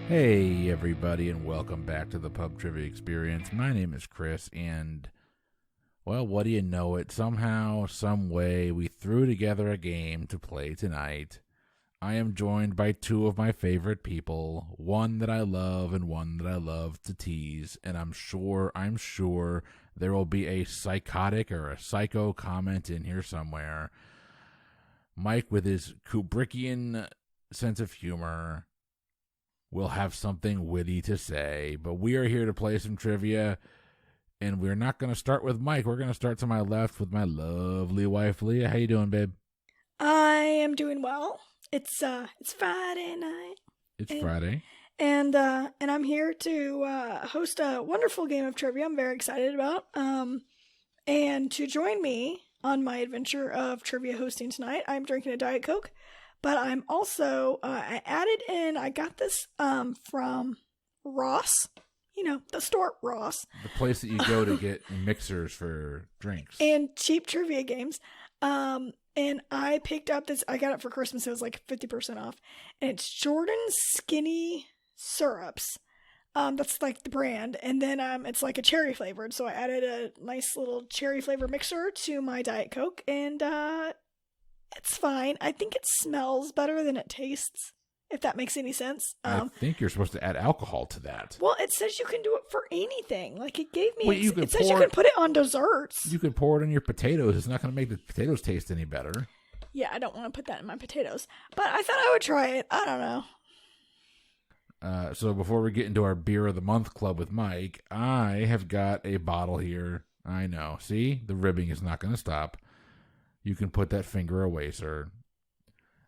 Hey everybody, and welcome back to the Pub Trivia Experience. My name is Chris, and well, what do you know it? Somehow, some way, we threw together a game to play tonight. I am joined by two of my favorite people, one that I love and one that I love to tease, and I'm sure there will be a psychotic or a psycho comment in here somewhere. Mike, with his Kubrickian sense of humor, will have something witty to say, but we are here to play some trivia, and we're not going to start with Mike. We're going to start to my left with my lovely wife, Leah. How you doing, babe? I am doing well. It's Friday night. It's Friday. And I'm here to host a wonderful game of trivia I'm very excited about. And to join me on my adventure of trivia hosting tonight, I'm drinking a Diet Coke. But I'm also, I got this from Ross, the store Ross. The place that you go to get mixers for drinks. And cheap trivia games. And I picked up this, I got it for Christmas, it was like 50% off. And it's Jordan Skinny Syrups. That's like the brand. And then it's like a cherry flavored. So I added a nice little cherry flavor mixer to my Diet Coke. And it's fine. I think it smells better than it tastes, if that makes any sense. I think you're supposed to add alcohol to that. Well, it says you can do it for anything. Like it gave me, Well, it says you can put it on desserts. You could pour it on your potatoes. It's not going to make the potatoes taste any better. Yeah, I don't want to put that in my potatoes. But I thought I would try it. I don't know. So before we get into our Beer of the Month club with Mike, I have got a bottle here. I know. See? The ribbing is not going to stop. You can put that finger away, sir.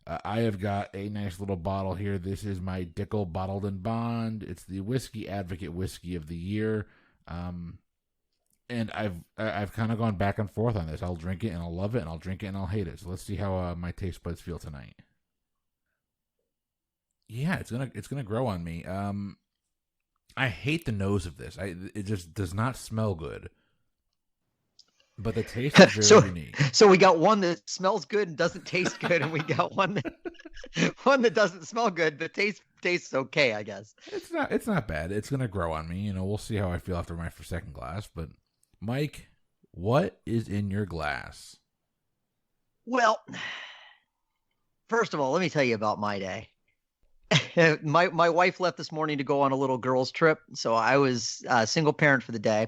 I have got a nice little bottle here. This is my Dickel Bottled and Bond. It's the Whiskey Advocate Whiskey of the Year. And I've kind of gone back and forth on this. I'll drink it and I'll love it, and I'll drink it and I'll hate it. So let's see how my taste buds feel tonight. Yeah, it's gonna grow on me. I hate the nose of this. It just does not smell good. But the taste is very unique. So we got one that smells good and doesn't taste good, and we got one that doesn't smell good but tastes okay, I guess. It's not bad. It's gonna grow on me. We'll see how I feel after my second glass. But Mike, what is in your glass? Well, first of all, let me tell you about my day. My wife left this morning to go on a little girls' trip, so I was a single parent for the day.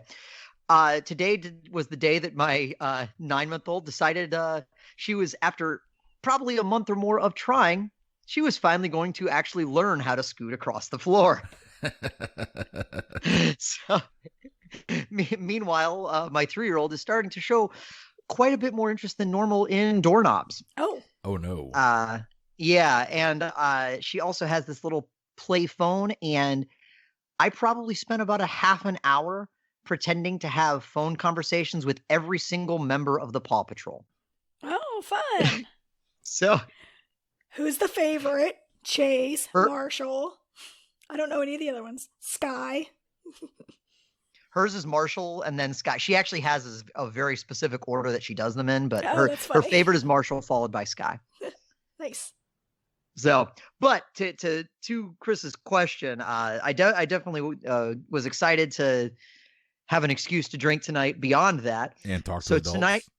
Today was the day that my 9-month-old decided she was, after probably a month or more of trying, she was finally going to actually learn how to scoot across the floor. So, meanwhile, my 3-year-old is starting to show quite a bit more interest than normal in doorknobs. Oh no. Yeah, and she also has this little play phone, and I probably spent about a half an hour pretending to have phone conversations with every single member of the Paw Patrol. Oh, fun. So, who's the favorite? Chase, Marshall. I don't know any of the other ones. Sky. Hers is Marshall and then Sky. She actually has a very specific order that she does them in, but her favorite is Marshall, followed by Sky. Nice. So, but to Chris's question, I definitely was excited to have an excuse to drink tonight beyond that. And talk to adults.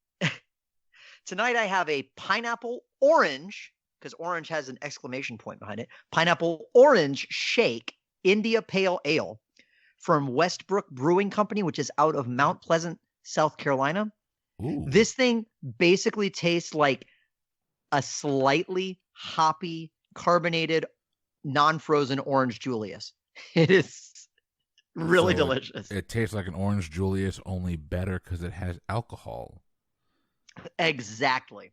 Tonight I have a pineapple orange, because orange has an exclamation point behind it, pineapple orange shake India Pale Ale from Westbrook Brewing Company, which is out of Mount Pleasant, South Carolina. Ooh. This thing basically tastes like a slightly hoppy, carbonated, non-frozen orange Julius. It is really delicious. It tastes like an orange Julius, only better because it has alcohol. Exactly.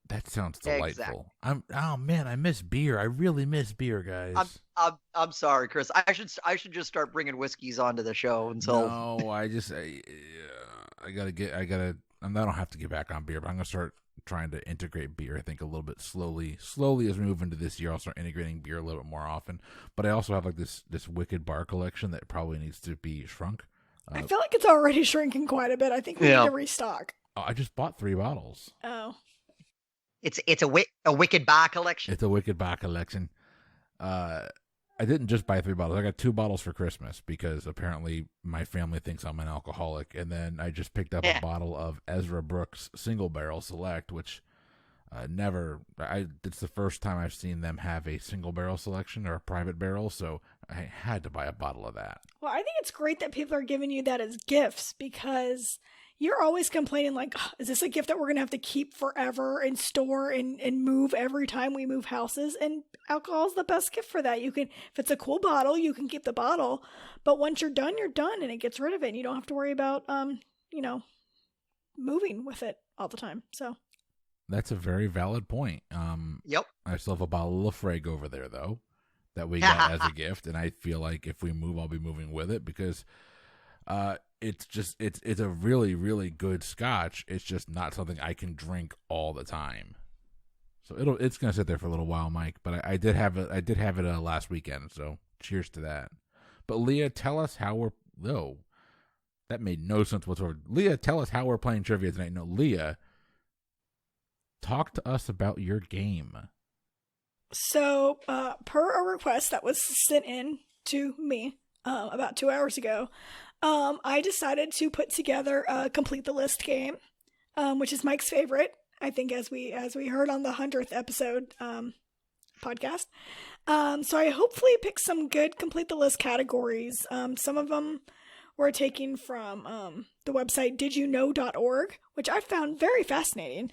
That sounds delightful. Exactly. Oh man, I miss beer. I really miss beer, guys. I'm sorry, Chris. I should just start bringing whiskeys onto the show until. No, I don't have to get back on beer, but I'm gonna start trying to integrate beer, I think, a little bit slowly as we move into this year. I'll start integrating beer a little bit more often. But I also have like this wicked bar collection that probably needs to be shrunk. I feel like it's already shrinking quite a bit. I think we need to restock. I just bought 3 bottles. Oh. It's a wicked bar collection. It's a wicked bar collection. I didn't just buy 3 bottles. I got 2 bottles for Christmas because apparently my family thinks I'm an alcoholic. And then I just picked up a bottle of Ezra Brooks Single Barrel Select, which it's the first time I've seen them have a single barrel selection or a private barrel, so I had to buy a bottle of that. Well, I think it's great that people are giving you that as gifts because you're always complaining like, "Ugh, is this a gift that we're going to have to keep forever and store and move every time we move houses?" And alcohol is the best gift for that. You can, if it's a cool bottle, you can keep the bottle, but once you're done and it gets rid of it and you don't have to worry about, moving with it all the time. So that's a very valid point. Yep. I still have a bottle of Lafrague over there, though, that we got as a gift, and I feel like if we move, I'll be moving with it because it's a really, really good scotch. It's just not something I can drink all the time. So it's gonna sit there for a little while, Mike. But I did have it last weekend, so cheers to that. But Leah, tell us how we're that made no sense whatsoever. Leah, tell us how we're playing trivia tonight. No, Leah, talk to us about your game. So, per a request that was sent in to me about 2 hours ago, I decided to put together a Complete the List game, which is Mike's favorite, I think, as we heard on the 100th episode podcast. So I hopefully picked some good Complete the List categories. Some of them were taken from the website didyouknow.org, which I found very fascinating.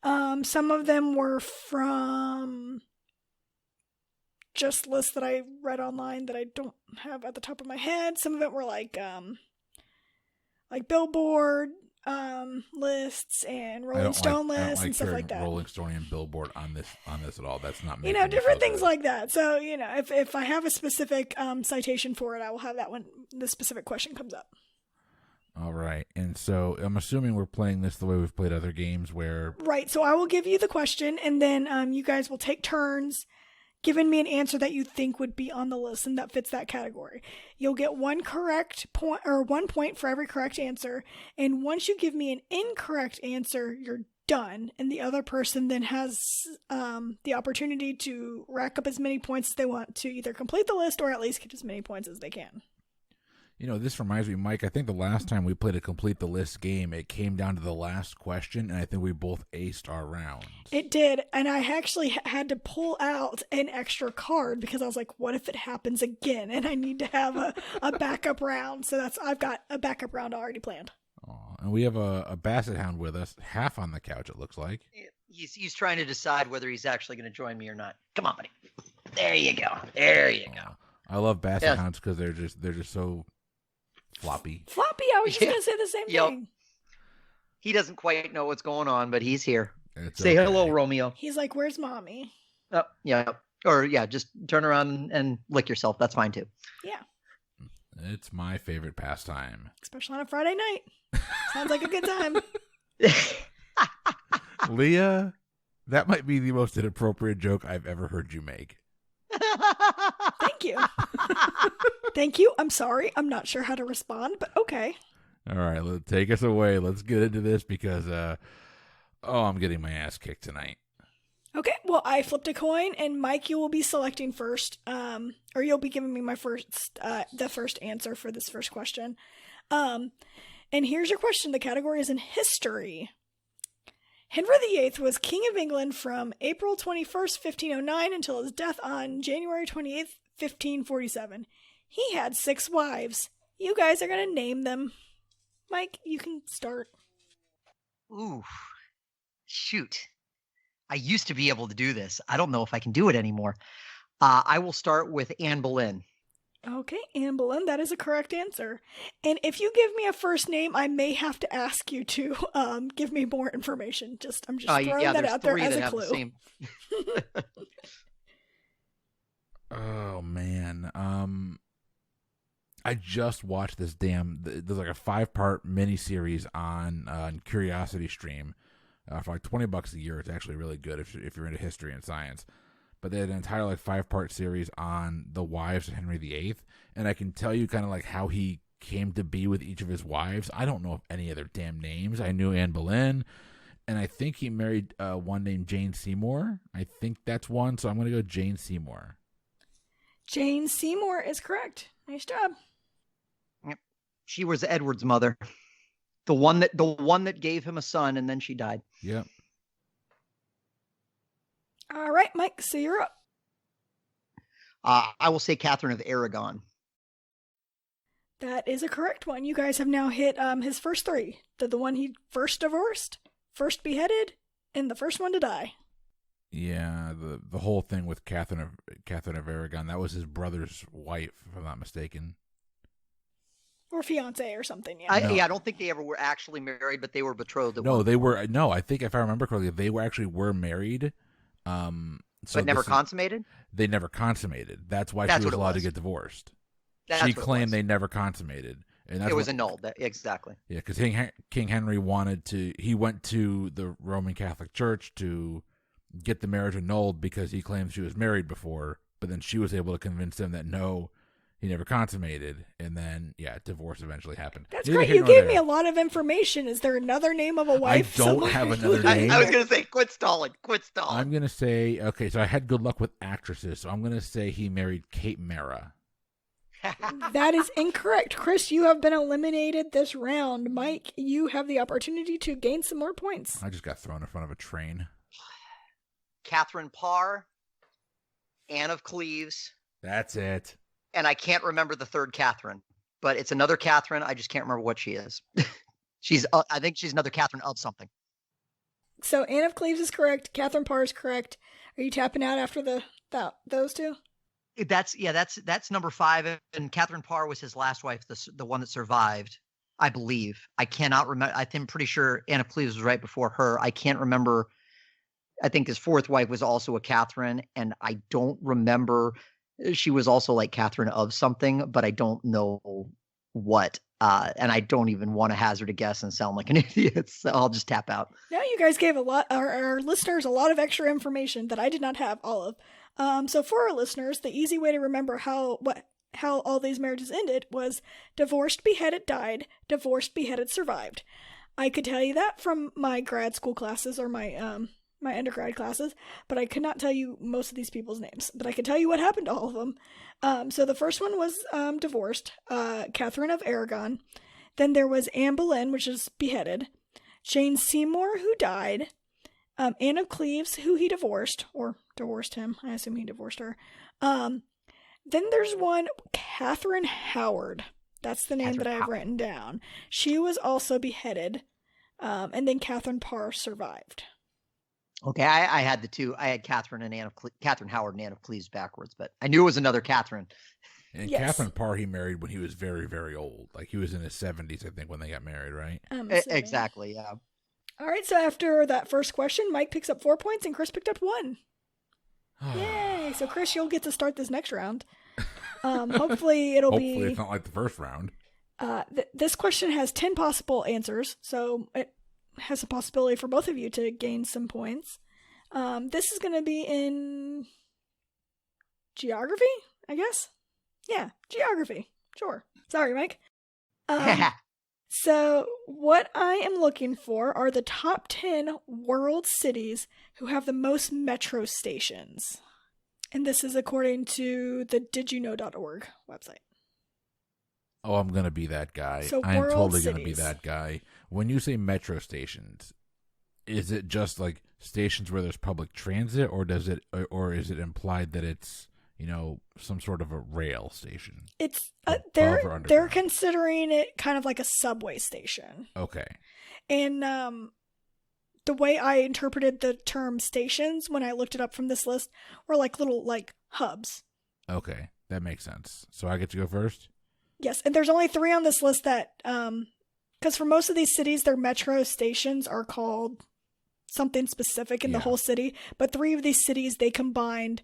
Some of them were from just lists that I read online that I don't have at the top of my head. Some of it were like Billboard lists and Rolling Stone lists and stuff like that. Rolling Stone and Billboard on this at all. That's not me. Different things like that. So if I have a specific citation for it, I will have that when the specific question comes up. All right. And so I'm assuming we're playing this the way we've played other games where... Right. So I will give you the question, and then you guys will take turns giving me an answer that you think would be on the list and that fits that category. You'll get 1 correct point or 1 point for every correct answer. And once you give me an incorrect answer, you're done. And the other person then has the opportunity to rack up as many points as they want to either complete the list or at least get as many points as they can. This reminds me, Mike, I think the last time we played a Complete the List game, it came down to the last question, and I think we both aced our rounds. It did, and I actually had to pull out an extra card because I was like, what if it happens again? And I need to have a backup round. So I've got a backup round already planned. Oh, and we have a Basset Hound with us, half on the couch, it looks like. He's trying to decide whether he's actually going to join me or not. Come on, buddy. There you go. There you go. I love Basset Hounds because they're just so... Floppy. I was just going to say the same thing. He doesn't quite know what's going on, but he's here. Say hello, Romeo. He's like, where's mommy? Oh, yeah. Or, just turn around and lick yourself. That's fine, too. Yeah. It's my favorite pastime. Especially on a Friday night. Sounds like a good time. Leah, that might be the most inappropriate joke I've ever heard you make. Thank you. Thank you. I'm sorry. I'm not sure how to respond, but okay. All right, take us away. Let's get into this because, I'm getting my ass kicked tonight. Okay, well, I flipped a coin, and Mike, you will be selecting first, or you'll be giving me the first answer for this first question. And here's your question. The category is in history. Henry VIII was King of England from April 21st, 1509 until his death on January 28th, 1547. He had 6 wives. You guys are going to name them. Mike, you can start. Ooh, shoot. I used to be able to do this. I don't know if I can do it anymore. I will start with Anne Boleyn. Okay, Anne Boleyn, that is a correct answer. And if you give me a first name, I may have to ask you to give me more information. I'm just throwing that out there as a clue. Oh, man. I just watched this there's like a 5-part miniseries on Curiosity Stream for like $20 a year. It's actually really good if you're into history and science. But they had an entire like 5-part series on the wives of Henry VIII, and I can tell you kind of like how he came to be with each of his wives. I don't know any of their damn names. I knew Anne Boleyn, and I think he married one named Jane Seymour. I think that's one, so I'm going to go Jane Seymour. Jane Seymour is correct. Nice job. Yep. She was Edward's mother. The one that gave him a son, and then she died. Yep. All right, Mike, so you're up. I will say Catherine of Aragon. That is a correct one. You guys have now hit his first three. The one he first divorced, first beheaded, and the first one to die. Yeah, the whole thing with Catherine of Aragon, that was his brother's wife, if I'm not mistaken. Or fiance or something, yeah. I don't think they ever were actually married, but they were betrothed. They were. No, I think if I remember correctly, they were married. But never consummated? They never consummated. That's why she was allowed to get divorced. She claimed they never consummated. And that's it was annulled. Exactly. Yeah, because King Henry he went to the Roman Catholic Church to get the marriage annulled because he claimed she was married before, but then she was able to convince him that no, he never consummated, and then, divorce eventually happened. That's great. You gave me a lot of information. Is there another name of a wife? I don't have another name. I was going to say, quit stalling. I'm going to say, okay, so I had good luck with actresses, so I'm going to say he married Kate Mara. That is incorrect. Chris, you have been eliminated this round. Mike, you have the opportunity to gain some more points. I just got thrown in front of a train. Catherine Parr, Anne of Cleves. That's it. And I can't remember the third Catherine, but it's another Catherine. I just can't remember what she is. I think she's another Catherine of something. So Anne of Cleves is correct. Catherine Parr is correct. Are you tapping out after those two? That's number 5. And Catherine Parr was his last wife, the one that survived, I believe. I cannot remember. I'm pretty sure Anne of Cleves was right before her. I can't remember. I think his fourth wife was also a Catherine, and I don't remember. She was also like Catherine of something, but I don't know what. And I don't even want to hazard a guess and sound like an idiot, so I'll just tap out. Now you guys gave our listeners a lot of extra information that I did not have all of. So for our listeners, the easy way to remember how all these marriages ended was divorced, beheaded, died, divorced, beheaded, survived. I could tell you that from my grad school classes or my undergrad classes, but I could not tell you most of these people's names. But I could tell you what happened to all of them. So the first one was divorced, Catherine of Aragon. Then there was Anne Boleyn, which is beheaded. Jane Seymour, who died. Anne of Cleves, who he divorced, or divorced him. I assume he divorced her. Then there's one, Catherine Howard. That's the name that I have written down. She was also beheaded. And then Catherine Parr survived. Okay, I had the two. I had Catherine Howard and Anne of Cleves backwards, but I knew it was another Catherine. And yes. Catherine Parr he married when he was very, very old. Like he was in his 70s, I think, when they got married, right? Exactly, yeah. All right, so after that first question, Mike picks up 4 points and Chris picked up 1. Yay! So Chris, you'll get to start this next round. Hopefully Hopefully it's not like the first round. This question has 10 possible answers, so it has a possibility for both of you to gain some points. This is going to be in geography, I guess? Yeah, geography. Sure. Sorry, Mike. So what I am looking for are the top 10 world cities who have the most metro stations. And this is according to the didyouknow.org website. Oh, I'm going to be that guy. So I'm totally going to be that guy. When you say metro stations, is it just like stations where there's public transit, or is it implied that it's, some sort of a rail station? It's they're considering it kind of like a subway station. Okay. And the way I interpreted the term stations when I looked it up from this list were like little hubs. Okay, that makes sense. So I get to go first? Yes, and there's only 3 on this list that because for most of these cities, their metro stations are called something specific in the whole city. But 3 of these cities, they combined,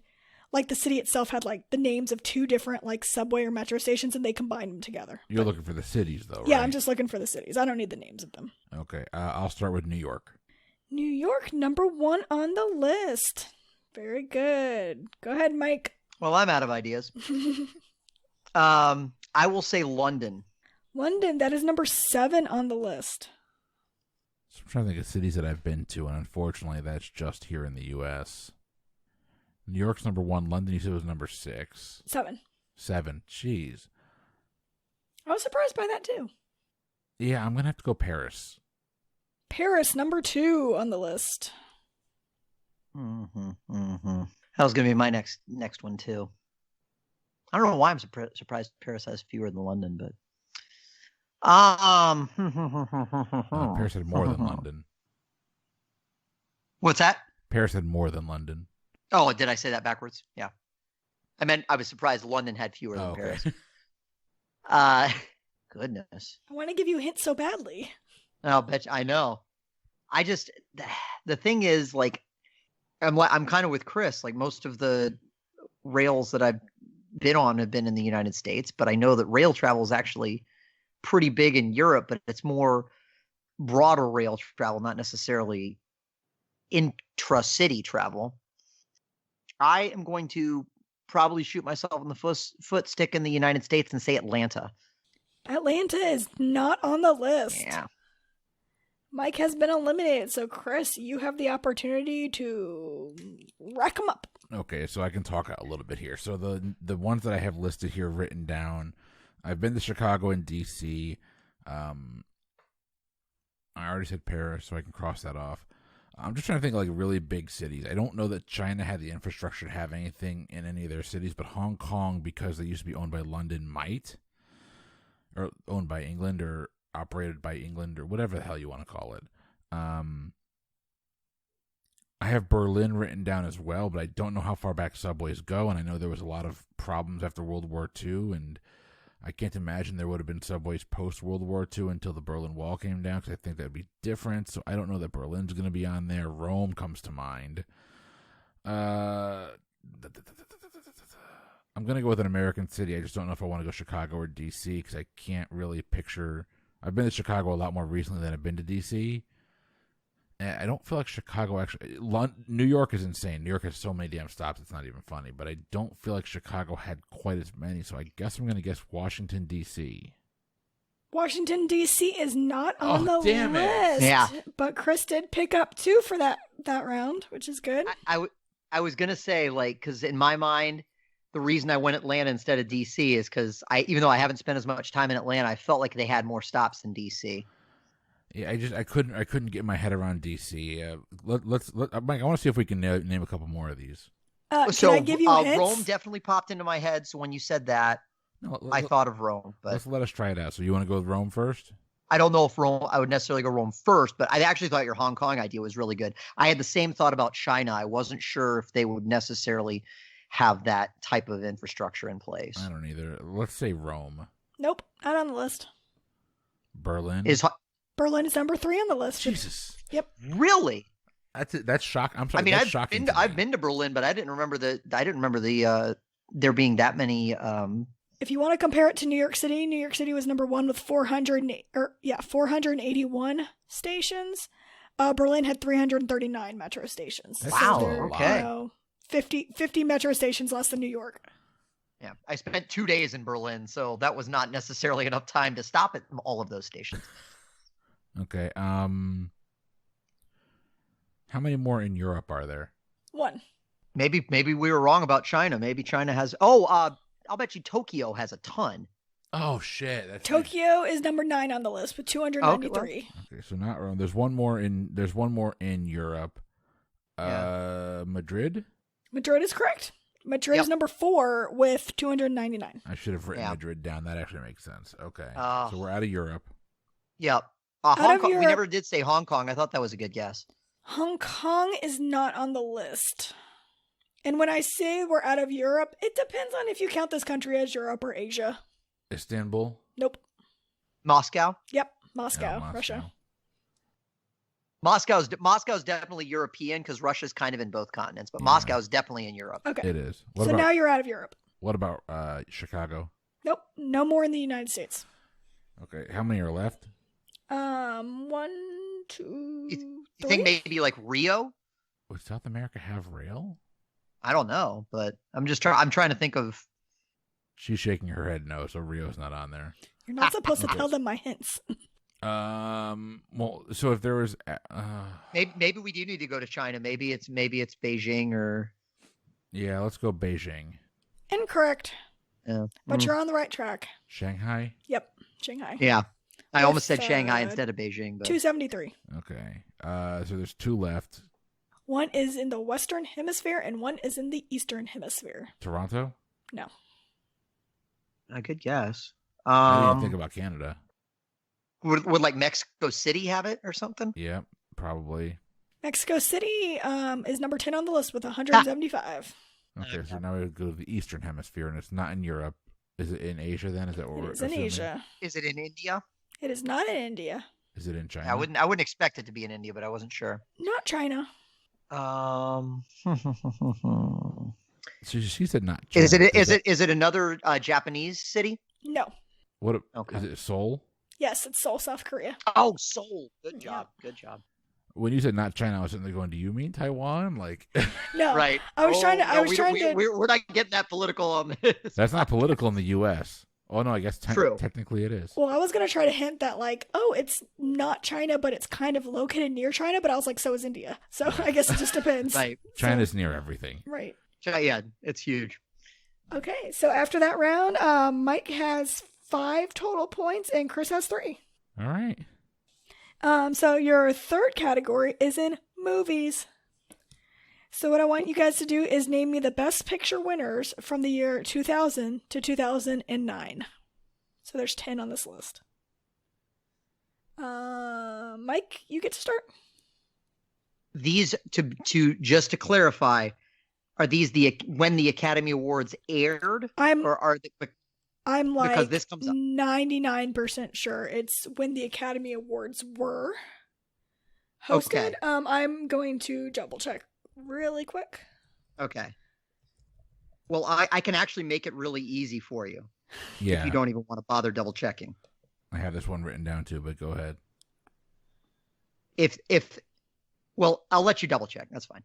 like the city itself had like the names of 2 different like subway or metro stations, and they combined them together. You're looking for the cities, though, right? Yeah, I'm just looking for the cities. I don't need the names of them. Okay, I'll start with New York. New York, number 1 on the list. Very good. Go ahead, Mike. Well, I'm out of ideas. I will say London. London, that is number 7 on the list. So I'm trying to think of cities that I've been to, and unfortunately, that's just here in the U.S. New York's number 1. London, you said, was number 6. 7. 7. Jeez. I was surprised by that too. Yeah, I'm going to have to go Paris. Paris, number 2 on the list. That was going to be my next one too. I don't know why I'm surprised Paris has fewer than London, but Paris had more than London. What's that? Paris had more than London. Oh, did I say that backwards? Yeah. I meant I was surprised London had fewer than Paris. Goodness. I want to give you hints so badly. I'll bet you, I know. The thing is, like, I'm kind of with Chris. Like, most of the rails that I've been on have been in the United States, but I know that rail travel is actually pretty big in Europe, but it's more broader rail travel, not necessarily intra-city travel. I am going to probably shoot myself in the foot, stick in the United States, and say Atlanta. Atlanta is not on the list. Yeah. Mike has been eliminated, so Chris, you have the opportunity to rack them up. Okay, so I can talk a little bit here. So the ones that I have listed here written down, I've been to Chicago and D.C. I already said Paris, so I can cross that off. I'm just trying to think of like really big cities. I don't know that China had the infrastructure to have anything in any of their cities, but Hong Kong, because they used to be owned by London, might, or owned by England, or operated by England, or whatever the hell you want to call it. I have Berlin written down as well, but I don't know how far back subways go, and I know there was a lot of problems after World War II, and I can't imagine there would have been subways post-World War II until the Berlin Wall came down, because I think that would be different, so I don't know that Berlin's going to be on there. Rome comes to mind. I'm going to go with an American city. I just don't know if I want to go Chicago or D.C., because I can't really picture... I've been to Chicago a lot more recently than I've been to D.C., and I don't feel like Chicago actually... New York is insane. New York has so many damn stops, it's not even funny. But I don't feel like Chicago had quite as many, so I guess I'm going to guess Washington, D.C. Washington, D.C. is not on the damn list. it. Yeah. But Chris did pick up 2 for that round, which is good. I was going to say, like, because in my mind, the reason I went Atlanta instead of D.C. is because even though I haven't spent as much time in Atlanta, I felt like they had more stops than D.C. Yeah, I couldn't get my head around DC. Let's Mike, I want to see if we can name a couple more of these. Can I give you hints? Rome definitely popped into my head. So when you said that, I thought of Rome. But let us try it out. So you want to go with Rome first? I don't know if I would necessarily go Rome first, but I actually thought your Hong Kong idea was really good. I had the same thought about China. I wasn't sure if they would necessarily have that type of infrastructure in place. I don't either. Let's say Rome. Nope, not on the list. Berlin Berlin is number 3 on the list. Jesus. Yep. Really? That's shocking. I'm sorry. I mean, that's shocking. I've been to Berlin, but I didn't remember the there being that many. If you want to compare it to New York City was number 1 with 481 stations. Berlin had 339 metro stations. Wow. Okay. 50 metro stations less than New York. Yeah, I spent 2 days in Berlin, so that was not necessarily enough time to stop at all of those stations. Okay. How many more in Europe are there? 1. Maybe we were wrong about China. Maybe China has. I'll bet you Tokyo has a ton. Oh shit! Tokyo is number 9 on the list with 293. Okay, so not wrong. There's one more in Europe. Yeah. Madrid. Madrid is correct. Madrid is number 4 with 299. I should have written Madrid down. That actually makes sense. Okay, so we're out of Europe. Yep. Hong Kong. We never did say Hong Kong. I thought that was a good guess. Hong Kong is not on the list. And when I say we're out of Europe, it depends on if you count this country as Europe or Asia. Istanbul? Nope. Moscow? Yep. Moscow. Russia. Moscow's definitely European because Russia's kind of in both continents, but Moscow's definitely in Europe. Okay. It is. Now you're out of Europe. What about Chicago? Nope. No more in the United States. Okay. How many are left? 1, 2, You 3. think maybe like Rio? Would South America have rail? I don't know, but I'm trying to think of. She's shaking her head no, so Rio's not on there. You're not supposed to tell them my hints. Well, so if there was, maybe we do need to go to China. Maybe it's Beijing or. Yeah, let's go Beijing. Incorrect, Yeah. but you're on the right track. Shanghai? Yep, Shanghai. Yeah. I With, almost said Shanghai instead of Beijing. But 273. Okay. So there's 2 left. One is in the Western Hemisphere and one is in the Eastern Hemisphere. Toronto? No. a good guess. I didn't think about Canada. Would like Mexico City have it or something? Yep, probably. Mexico City is number 10 on the list with 175. Okay, so now we go to the Eastern Hemisphere, and it's not in Europe. Is it in Asia then? Is it? It is in Asia. Is it in India? It is not in India. Is it in China? I wouldn't expect it to be in India, but I wasn't sure. Not China. So she said not China. Is it another Japanese city? No. What? Okay. Is it Seoul? Yes, it's Seoul, South Korea. Oh, Seoul. Good job. Good job. When you said not China, I was sitting there going, "Do you mean Taiwan?" Like, No. Right. I was trying to. We're not getting that political on this. that's not political in the U.S. Oh no, I guess technically it is. Well, I was going to try to hint that, like, oh, it's not China, but it's kind of located near China. But I was like, so is India. So I guess it just depends. Right. China's near everything. Right. Yeah, it's huge. Okay, so after that round, Mike has 5 total points and Chris has 3. All right. So your third category is in movies. So what I want you guys to do is name me the best picture winners from the year 2000 to 2009. So there's 10 on this list. Mike, you get to start. These to clarify, are these when the Academy Awards aired, or are they? I'm like because this comes up 99% sure it's when the Academy Awards were hosted. Okay. I'm going to double check really quick. Okay. Well, I can actually make it really easy for you. Yeah. If you don't even want to bother double checking. I have this one written down too, but go ahead. Well, I'll let you double check. That's fine.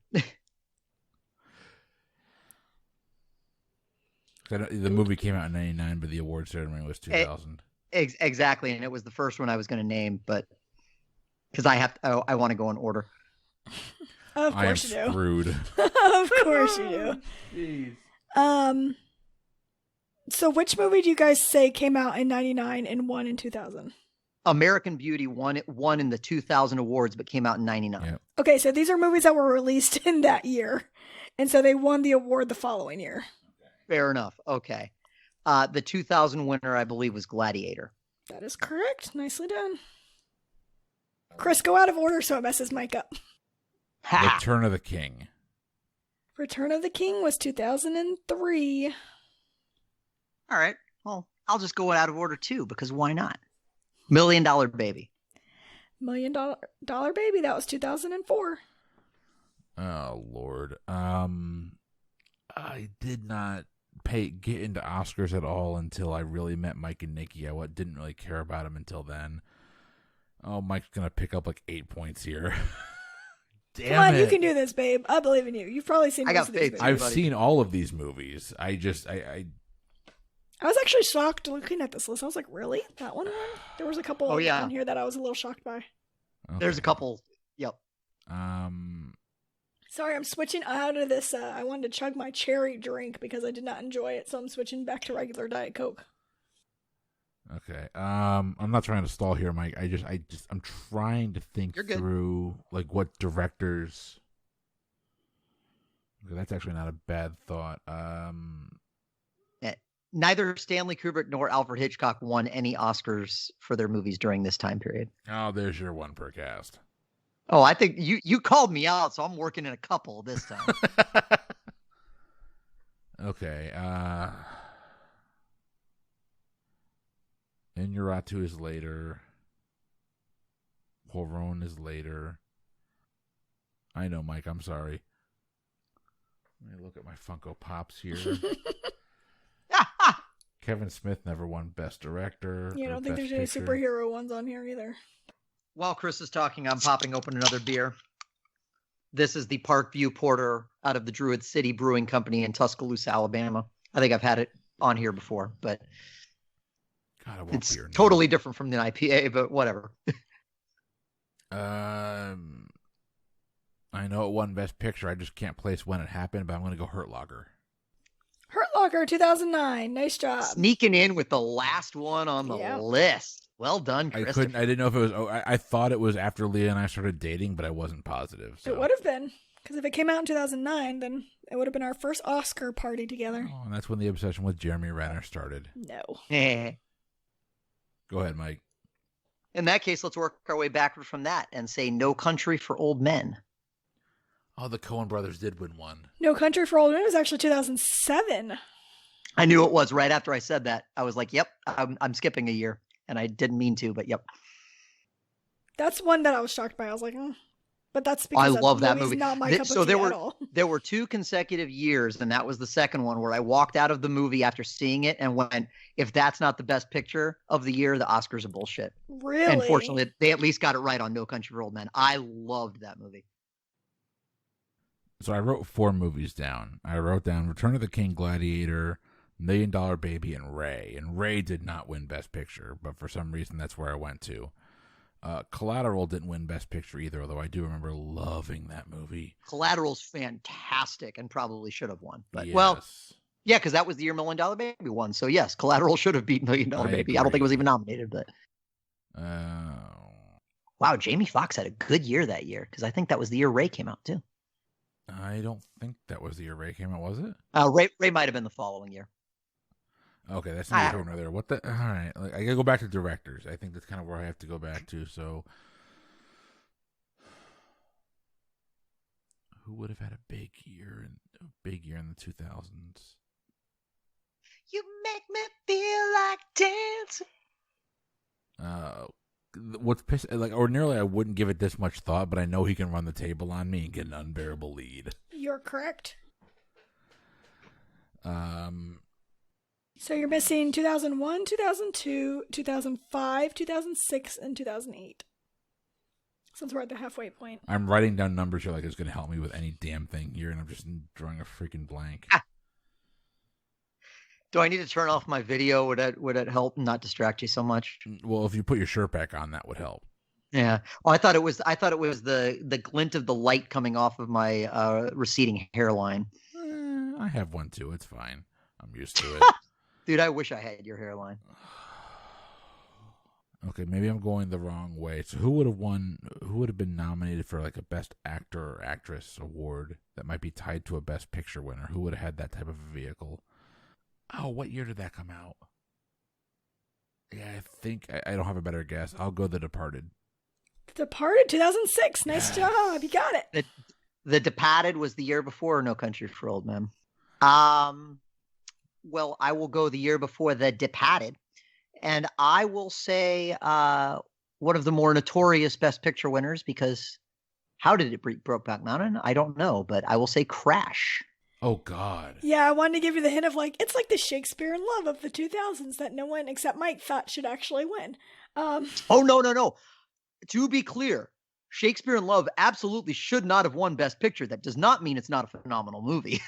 The movie came out in 1999, but the award ceremony was 2000. Exactly, and it was the first one I was going to name, but because I want to go in order. Of course you do. Screwed. Of course you do. Jeez. So which movie do you guys say came out in 99 and won in 2000? American Beauty won in the 2000 awards, but came out in 99. Yep. Okay, so these are movies that were released in that year, and so they won the award the following year. Fair enough. Okay. The 2000 winner, I believe, was Gladiator. That is correct. Nicely done. Chris, go out of order so it messes Mike up. Ha! Return of the King. Return of the King was 2003. All right. Well, I'll just go out of order too, because why not? $1 Million Baby. $1 Million Baby, that was 2004. Oh Lord. I did not get into Oscars at all until I really met Mike and Nikki. I didn't really care about him until then. Oh, Mike's gonna pick up like 8 points here. Damn Come on, it. you can do this, babe. I believe in you. You've probably seen most of these movies. I've seen all of these movies. I was actually shocked looking at this list. I was like, really? That one? There was a couple on here that I was a little shocked by. Okay. There's a couple. Yep. Sorry, I'm switching out of this. I wanted to chug my cherry drink because I did not enjoy it, so I'm switching back to regular Diet Coke. Okay. I'm not trying to stall here, Mike. I'm trying to think through like what directors. Okay, that's actually not a bad thought. Neither Stanley Kubrick nor Alfred Hitchcock won any Oscars for their movies during this time period. Oh, there's your one per cast. Oh, I think you called me out, so I'm working in a couple this time. Okay. Inarritu is later. Poirot is later. I know, Mike. I'm sorry. Let me look at my Funko Pops here. Kevin Smith never won Best Director. Yeah, I don't think there's any superhero ones on here either. While Chris is talking, I'm popping open another beer. This is the Parkview Porter out of the Druid City Brewing Company in Tuscaloosa, Alabama. I think I've had it on here before, but God, it's totally different from the IPA, but whatever. I know it won Best Picture. I just can't place when it happened, but I'm going to go Hurt Locker. Hurt Locker, 2009. Nice job. Sneaking in with the last one on the list. Well done, Christopher. I didn't know if it was. Oh, I thought it was after Leah and I started dating, but I wasn't positive. So. It would have been, because if it came out in 2009, then it would have been our first Oscar party together. Oh, and that's when the obsession with Jeremy Renner started. No. Go ahead, Mike. In that case, let's work our way backward from that and say No Country for Old Men. Oh, the Coen brothers did win one. No Country for Old Men was actually 2007. I knew it was right after I said that. I was like, yep, I'm skipping a year. And I didn't mean to, but yep. That's one that I was shocked by. I was like, but that's because I love that movie. Not my cup of tea at all. There were 2 consecutive years, and that was the second one where I walked out of the movie after seeing it and went, if that's not the best picture of the year, the Oscars are bullshit. Really? And fortunately, they at least got it right on No Country for Old Men. I loved that movie. So I wrote 4 movies down. I wrote down Return of the King, Gladiator, $1 Million Baby, and Ray. And Ray did not win Best Picture, but for some reason that's where I went to. Collateral didn't win Best Picture either, although I do remember loving that movie. Collateral's fantastic and probably should have won. But yes. Well, yeah, because that was the year $1 Million Baby won. So yes, Collateral should have beat $1 Million Baby. Agree. I don't think it was even nominated, but wow, Jamie Foxx had a good year that year because I think that was the year Ray came out too. I don't think that was the year Ray came out, was it? Ray might have been the following year. Okay, that's not here nor there. What the? All right, I gotta go back to directors. I think that's kind of where I have to go back to. So, who would have had a big year in the 2000s? You make me feel like dancing. What's piss like? Ordinarily, I wouldn't give it this much thought, but I know he can run the table on me and get an unbearable lead. You're correct. So you're missing 2001, 2002, 2005, 2006, and 2008. Since we're at the halfway point. I'm writing down numbers here like it's going to help me with any damn thing here, and I'm just drawing a freaking blank. Do I need to turn off my video? Would it help not distract you so much? Well, if you put your shirt back on, that would help. Yeah. Oh, I thought it was the glint of the light coming off of my receding hairline. I have one too. It's fine. I'm used to it. Dude, I wish I had your hairline. Okay, maybe I'm going the wrong way. So who would have won? Who would have been nominated for like a Best Actor or Actress award that might be tied to a Best Picture winner? Who would have had that type of a vehicle? Oh, what year did that come out? Yeah, I think I don't have a better guess. I'll go The Departed. The Departed, 2006. Nice job. You got it. The Departed was the year before No Country for Old Men. Well, I will go the year before The Departed. And I will say one of the more notorious Best Picture winners, because how did it beat Brokeback Mountain? I don't know, but I will say Crash. Oh, God. Yeah, I wanted to give you the hint of it's like the Shakespeare in Love of the 2000s that no one except Mike thought should actually win. Oh, no. To be clear, Shakespeare in Love absolutely should not have won Best Picture. That does not mean it's not a phenomenal movie.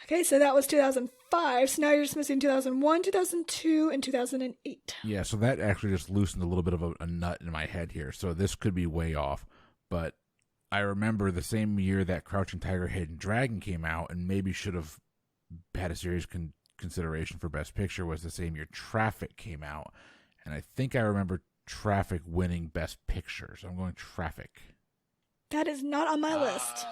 Okay, so that was 2005. So now you're just missing 2001, 2002, and 2008. Yeah, so that actually just loosened a little bit of a nut in my head here. So this could be way off. But I remember the same year that Crouching Tiger, Hidden Dragon came out and maybe should have had a serious consideration for Best Picture was the same year Traffic came out. And I think I remember Traffic winning Best Picture. So I'm going Traffic. That is not on my list.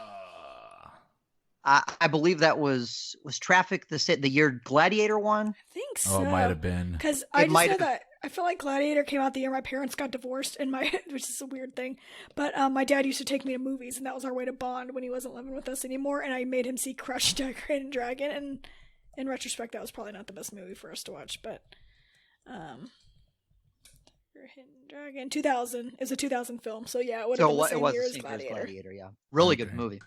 I believe that was Traffic the year Gladiator won? I think so. Oh, it might have been. Because I just know that I feel like Gladiator came out the year my parents got divorced, which is a weird thing. But my dad used to take me to movies, and that was our way to bond when he wasn't living with us anymore. And I made him see Crouching Tiger, Hidden Dragon, and in retrospect, that was probably not the best movie for us to watch. But Hidden Dragon 2000 is a 2000 film, so yeah, it would have been the same year as Gladiator. Yeah, really good movie.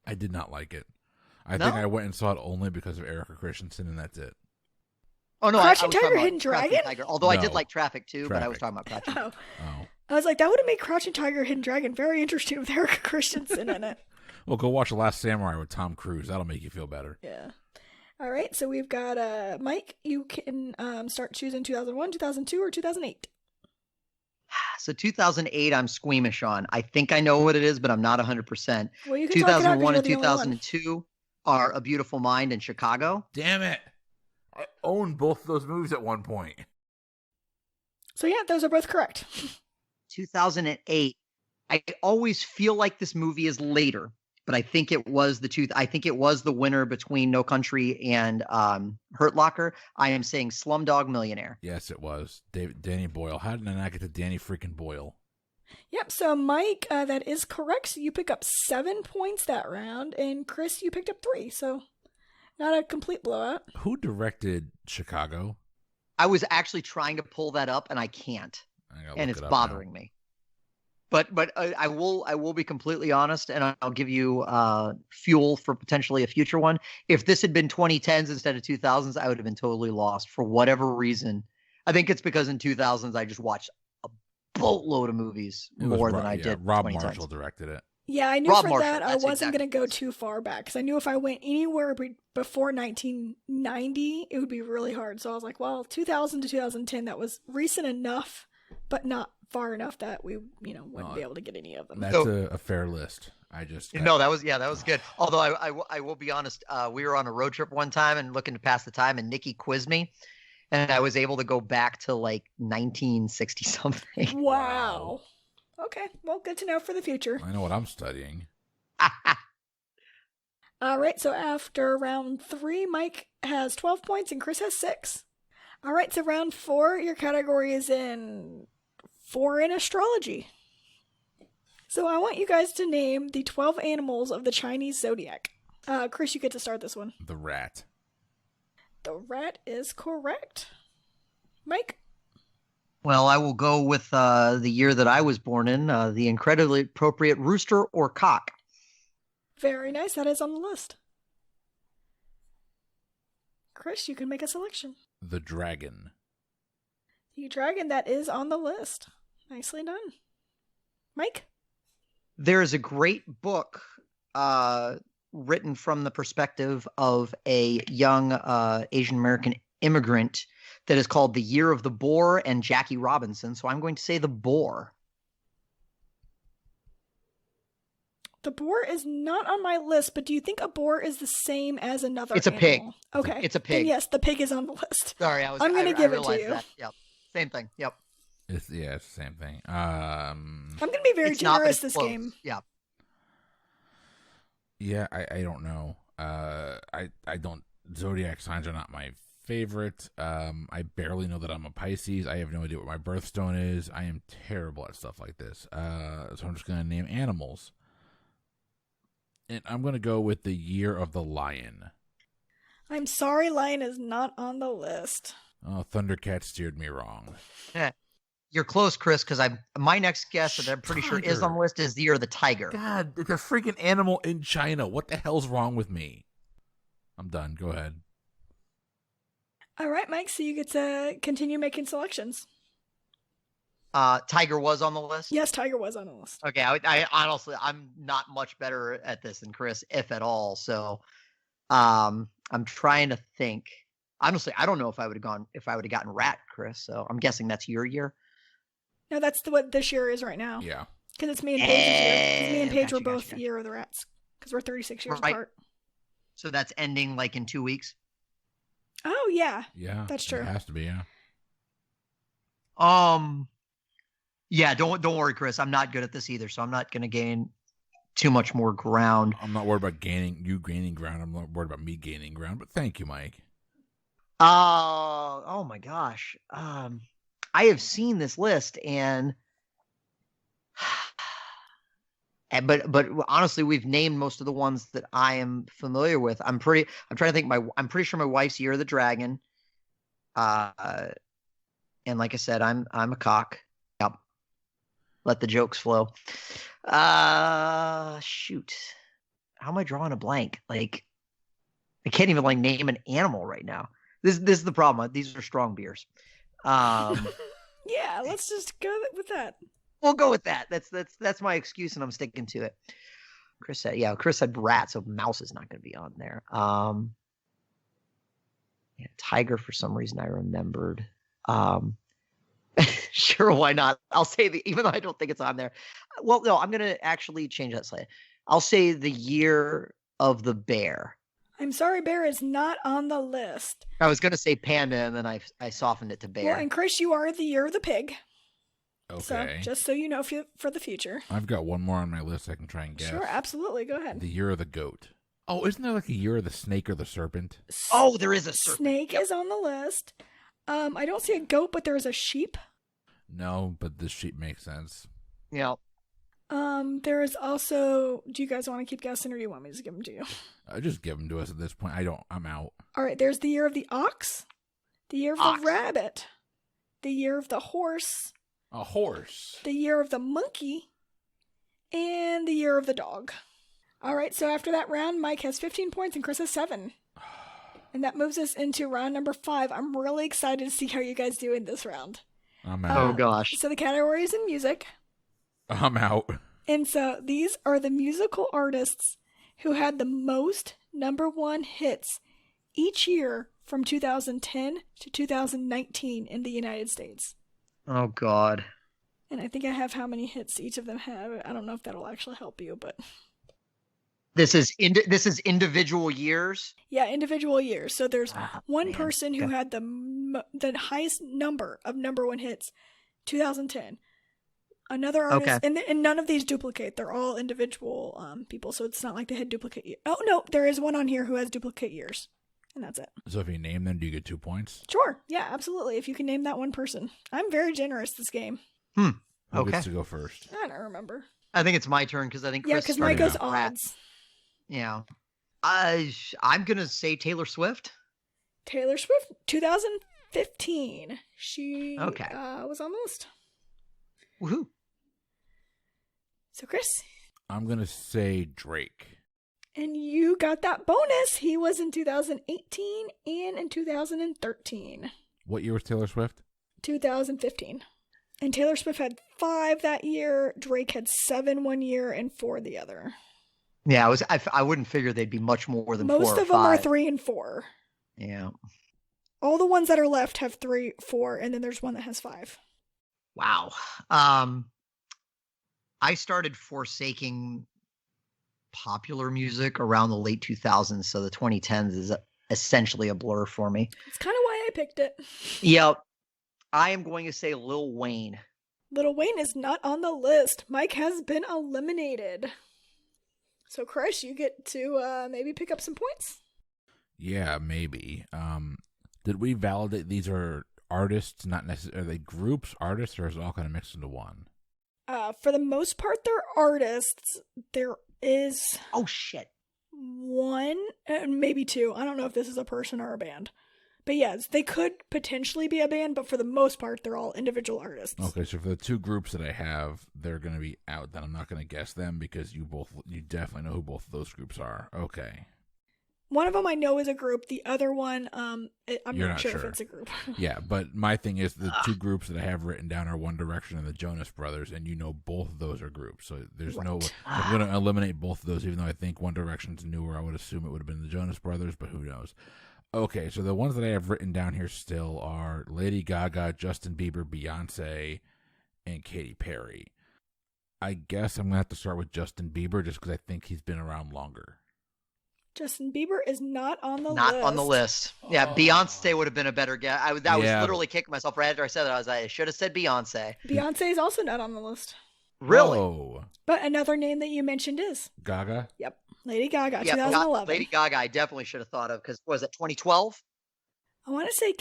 I did not like it. I think I went and saw it only because of Erica Christensen, and that's it. Oh no, Crouching Tiger, Hidden Dragon? Although I did like Traffic too, but I was talking about Crouching. Oh. I was like, that would have made Crouching Tiger, Hidden Dragon very interesting with Erica Christensen in it. Well, go watch The Last Samurai with Tom Cruise. That'll make you feel better. Yeah. All right, so we've got Mike. You can start choosing 2001, 2002, or 2008. So 2008, I'm squeamish on. I think I know what it is, but I'm not 100%. Well, you can talk it out 2001 because and you're the only one. 2002 are A Beautiful Mind and Chicago. Damn it. I owned both of those movies at one point. So yeah, those are both correct. 2008. I always feel like this movie is later, but I think it was the winner between No Country and Hurt Locker. I am saying Slumdog Millionaire. Yes, it was. Danny Boyle. How did I not get to Danny freaking Boyle? Yep, so Mike, that is correct. So you pick up 7 points that round, and Chris, you picked up 3, so not a complete blowout. Who directed Chicago? I was actually trying to pull that up, and I can't, and it's bothering me. But I will be completely honest, and I'll give you fuel for potentially a future one. If this had been 2010s instead of 2000s, I would have been totally lost for whatever reason. I think it's because in 2000s I just watched a boatload of movies more than I did. Rob Marshall directed it. Yeah, I knew that I wasn't going to go too far back because I knew if I went anywhere before 1990, it would be really hard. So I was like, well, 2000 to 2010, that was recent enough, but not far enough that we, wouldn't be able to get any of them. That's a fair list. That was good. Although I will be honest, we were on a road trip one time and looking to pass the time, and Nikki quizzed me, and I was able to go back to like 1960 something. Wow. Okay, well, good to know for the future. I know what I'm studying. All right, so after round 3, Mike has 12 points and Chris has 6. All right, so round 4, your category is in foreign astrology. So I want you guys to name the 12 animals of the Chinese zodiac. Chris, you get to start this one. The rat. The rat is correct. Mike? Well, I will go with the year that I was born in, the incredibly appropriate rooster or cock. Very nice. That is on the list. Chris, you can make a selection. The dragon. The dragon, that is on the list. Nicely done. Mike? There is a great book written from the perspective of a young Asian American immigrant that is called The Year of the Boar and Jackie Robinson. So I'm going to say the boar. The boar is not on my list, but do you think a boar is the same as another It's a pig. Okay. It's a pig. Then yes, the pig is on the list. Sorry, I'm going to give it to you. That. Yep. Same thing. Yep. It's the same thing. I'm going to be very generous this game. Yeah. Yeah, I don't know. I don't. Zodiac signs are not my favorite. I barely know that I'm a Pisces. I have no idea what my birthstone is. I am terrible at stuff like this. So I'm just going to name animals. And I'm going to go with the year of the lion. I'm sorry, lion is not on the list. Oh, Thundercat steered me wrong. You're close, Chris, because my next guess that I'm pretty sure is on the list is the year of the tiger. God, it's a freaking animal in China. What the hell's wrong with me? I'm done. Go ahead. All right, Mike, so you get to continue making selections. Tiger was on the list? Yes, tiger was on the list. Okay, I honestly, I'm not much better at this than Chris, if at all. So I'm trying to think. Honestly, I don't know if I would have gotten rat, Chris. So I'm guessing that's your year. No, that's what this year is right now. Yeah. Because it's me and Paige's year. Me and Paige were both year of the rats. Because we're 36 years apart. So that's ending like in 2 weeks? Oh, yeah. Yeah. That's true. It has to be, yeah. Yeah, don't worry, Chris. I'm not good at this either, so I'm not going to gain too much more ground. I'm not worried about gaining ground. I'm not worried about me gaining ground, but thank you, Mike. Oh my gosh. I have seen this list and but honestly, we've named most of the ones that I am familiar with. I'm trying to think I'm pretty sure my wife's Year of the Dragon. And like I said, I'm a cock. Yep. Let the jokes flow. Shoot. How am I drawing a blank? Like, I can't even name an animal right now. This is the problem. These are strong beers. Yeah, let's just go with that. We'll go with that. That's my excuse, and I'm sticking to it. Chris said rat, so mouse is not going to be on there. Tiger for some reason I remembered. Sure, why not? I'll say even though I don't think it's on there. Well, no, I'm gonna actually change that slightly. I'll say the year of the bear. I'm sorry, bear is not on the list. I was gonna say panda, and then I softened it to bear. Well, and Chris, you are the year of the pig. Okay. So, just so you know for the future. I've got one more on my list I can try and guess. Sure, absolutely. Go ahead. The year of the goat. Oh, isn't there like a year of the snake or the serpent? Oh, there is a serpent. Snake is on the list. I don't see a goat, but there is a sheep. No, but the sheep makes sense. Yeah. There is also. Do you guys want to keep guessing, or do you want me to give them to you? Just give them to us at this point. I'm out. All right. There's the year of the ox, the year of the rabbit, the year of the horse, A horse. the year of the monkey, and the year of the dog. All right. So after that round, Mike has 15 points and Chris has 7. And that moves us into round number 5. I'm really excited to see how you guys do in this round. I'm out. Oh gosh. So the category is in music. I'm out. And so these are the musical artists who had the most #1 hits each year from 2010 to 2019 in the United States. Oh god. And I think I have how many hits each of them have. I don't know if that'll actually help you, but This is individual years. yeah, individual years. So there's one man. person who Okay. had the highest number of #1 hits, 2010. Another artist, Okay. and none of these duplicate. They're all individual people, so it's not like they had duplicate years. Oh, no, there is one on here who has duplicate years, and that's it. So if you name them, do you get 2 points? Sure, yeah, absolutely, if you can name that one person. I'm very generous this game. Who Okay. gets to go first? I don't remember. I think it's my turn because I think Yeah, Chris because started Mike goes with rat. odds. Yeah. I'm gonna say Taylor Swift. Taylor Swift, 2015. She Okay. was on the list. Woohoo. So, Chris, I'm going to say Drake. and you got that bonus. He was in 2018 and in 2013. What year was Taylor Swift? 2015. And Taylor Swift had 5 that year. Drake had 7 one year and 4 the other. Yeah, I wouldn't figure they'd be much more than 4 Most or of them are 5. 3 and 4. Yeah. All the ones that are left have 3, 4, and then there's one that has 5. Wow. I started forsaking popular music around the late 2000s, so the 2010s is essentially a blur for me. It's kind of why I picked it. Yep. I am going to say Lil Wayne. Lil Wayne is not on the list. Mike has been eliminated. So, Chris, you get to maybe pick up some points. Yeah, maybe. Did we validate these are artists, not necessarily, are they groups, artists, or is it all kind of mixed into one? For the most part, they're artists. There is Oh, shit. one, maybe 2. I don't know if this is a person or a band. But yes, they could potentially be a band, but for the most part, they're all individual artists. Okay, so for the 2 groups that I have, they're going to be out. Then I'm not going to guess them because you definitely know who both of those groups are. Okay. One of them I know is a group. The other one, I'm You're not not sure if sure. it's a group. Yeah, but my thing is the 2 groups that I have written down are One Direction and the Jonas Brothers, and you know both of those are groups. So there's no. I'm going to eliminate both of those, even though I think One Direction's newer. I would assume it would have been the Jonas Brothers, but who knows? Okay, so the ones that I have written down here still are Lady Gaga, Justin Bieber, Beyonce, and Katy Perry. I guess I'm going to have to start with Justin Bieber just because I think he's been around longer. Justin Bieber is not on the list. Not on the list. Yeah, Beyonce would have been a better guess. I was literally kicking myself right after I said that. I should have said Beyonce. Beyonce is also not on the list. Really? Whoa. But another name that you mentioned is. Gaga? Yep. Lady Gaga, Yeah, 2011. Lady Gaga, I definitely should have thought of because was it 2012? I want to say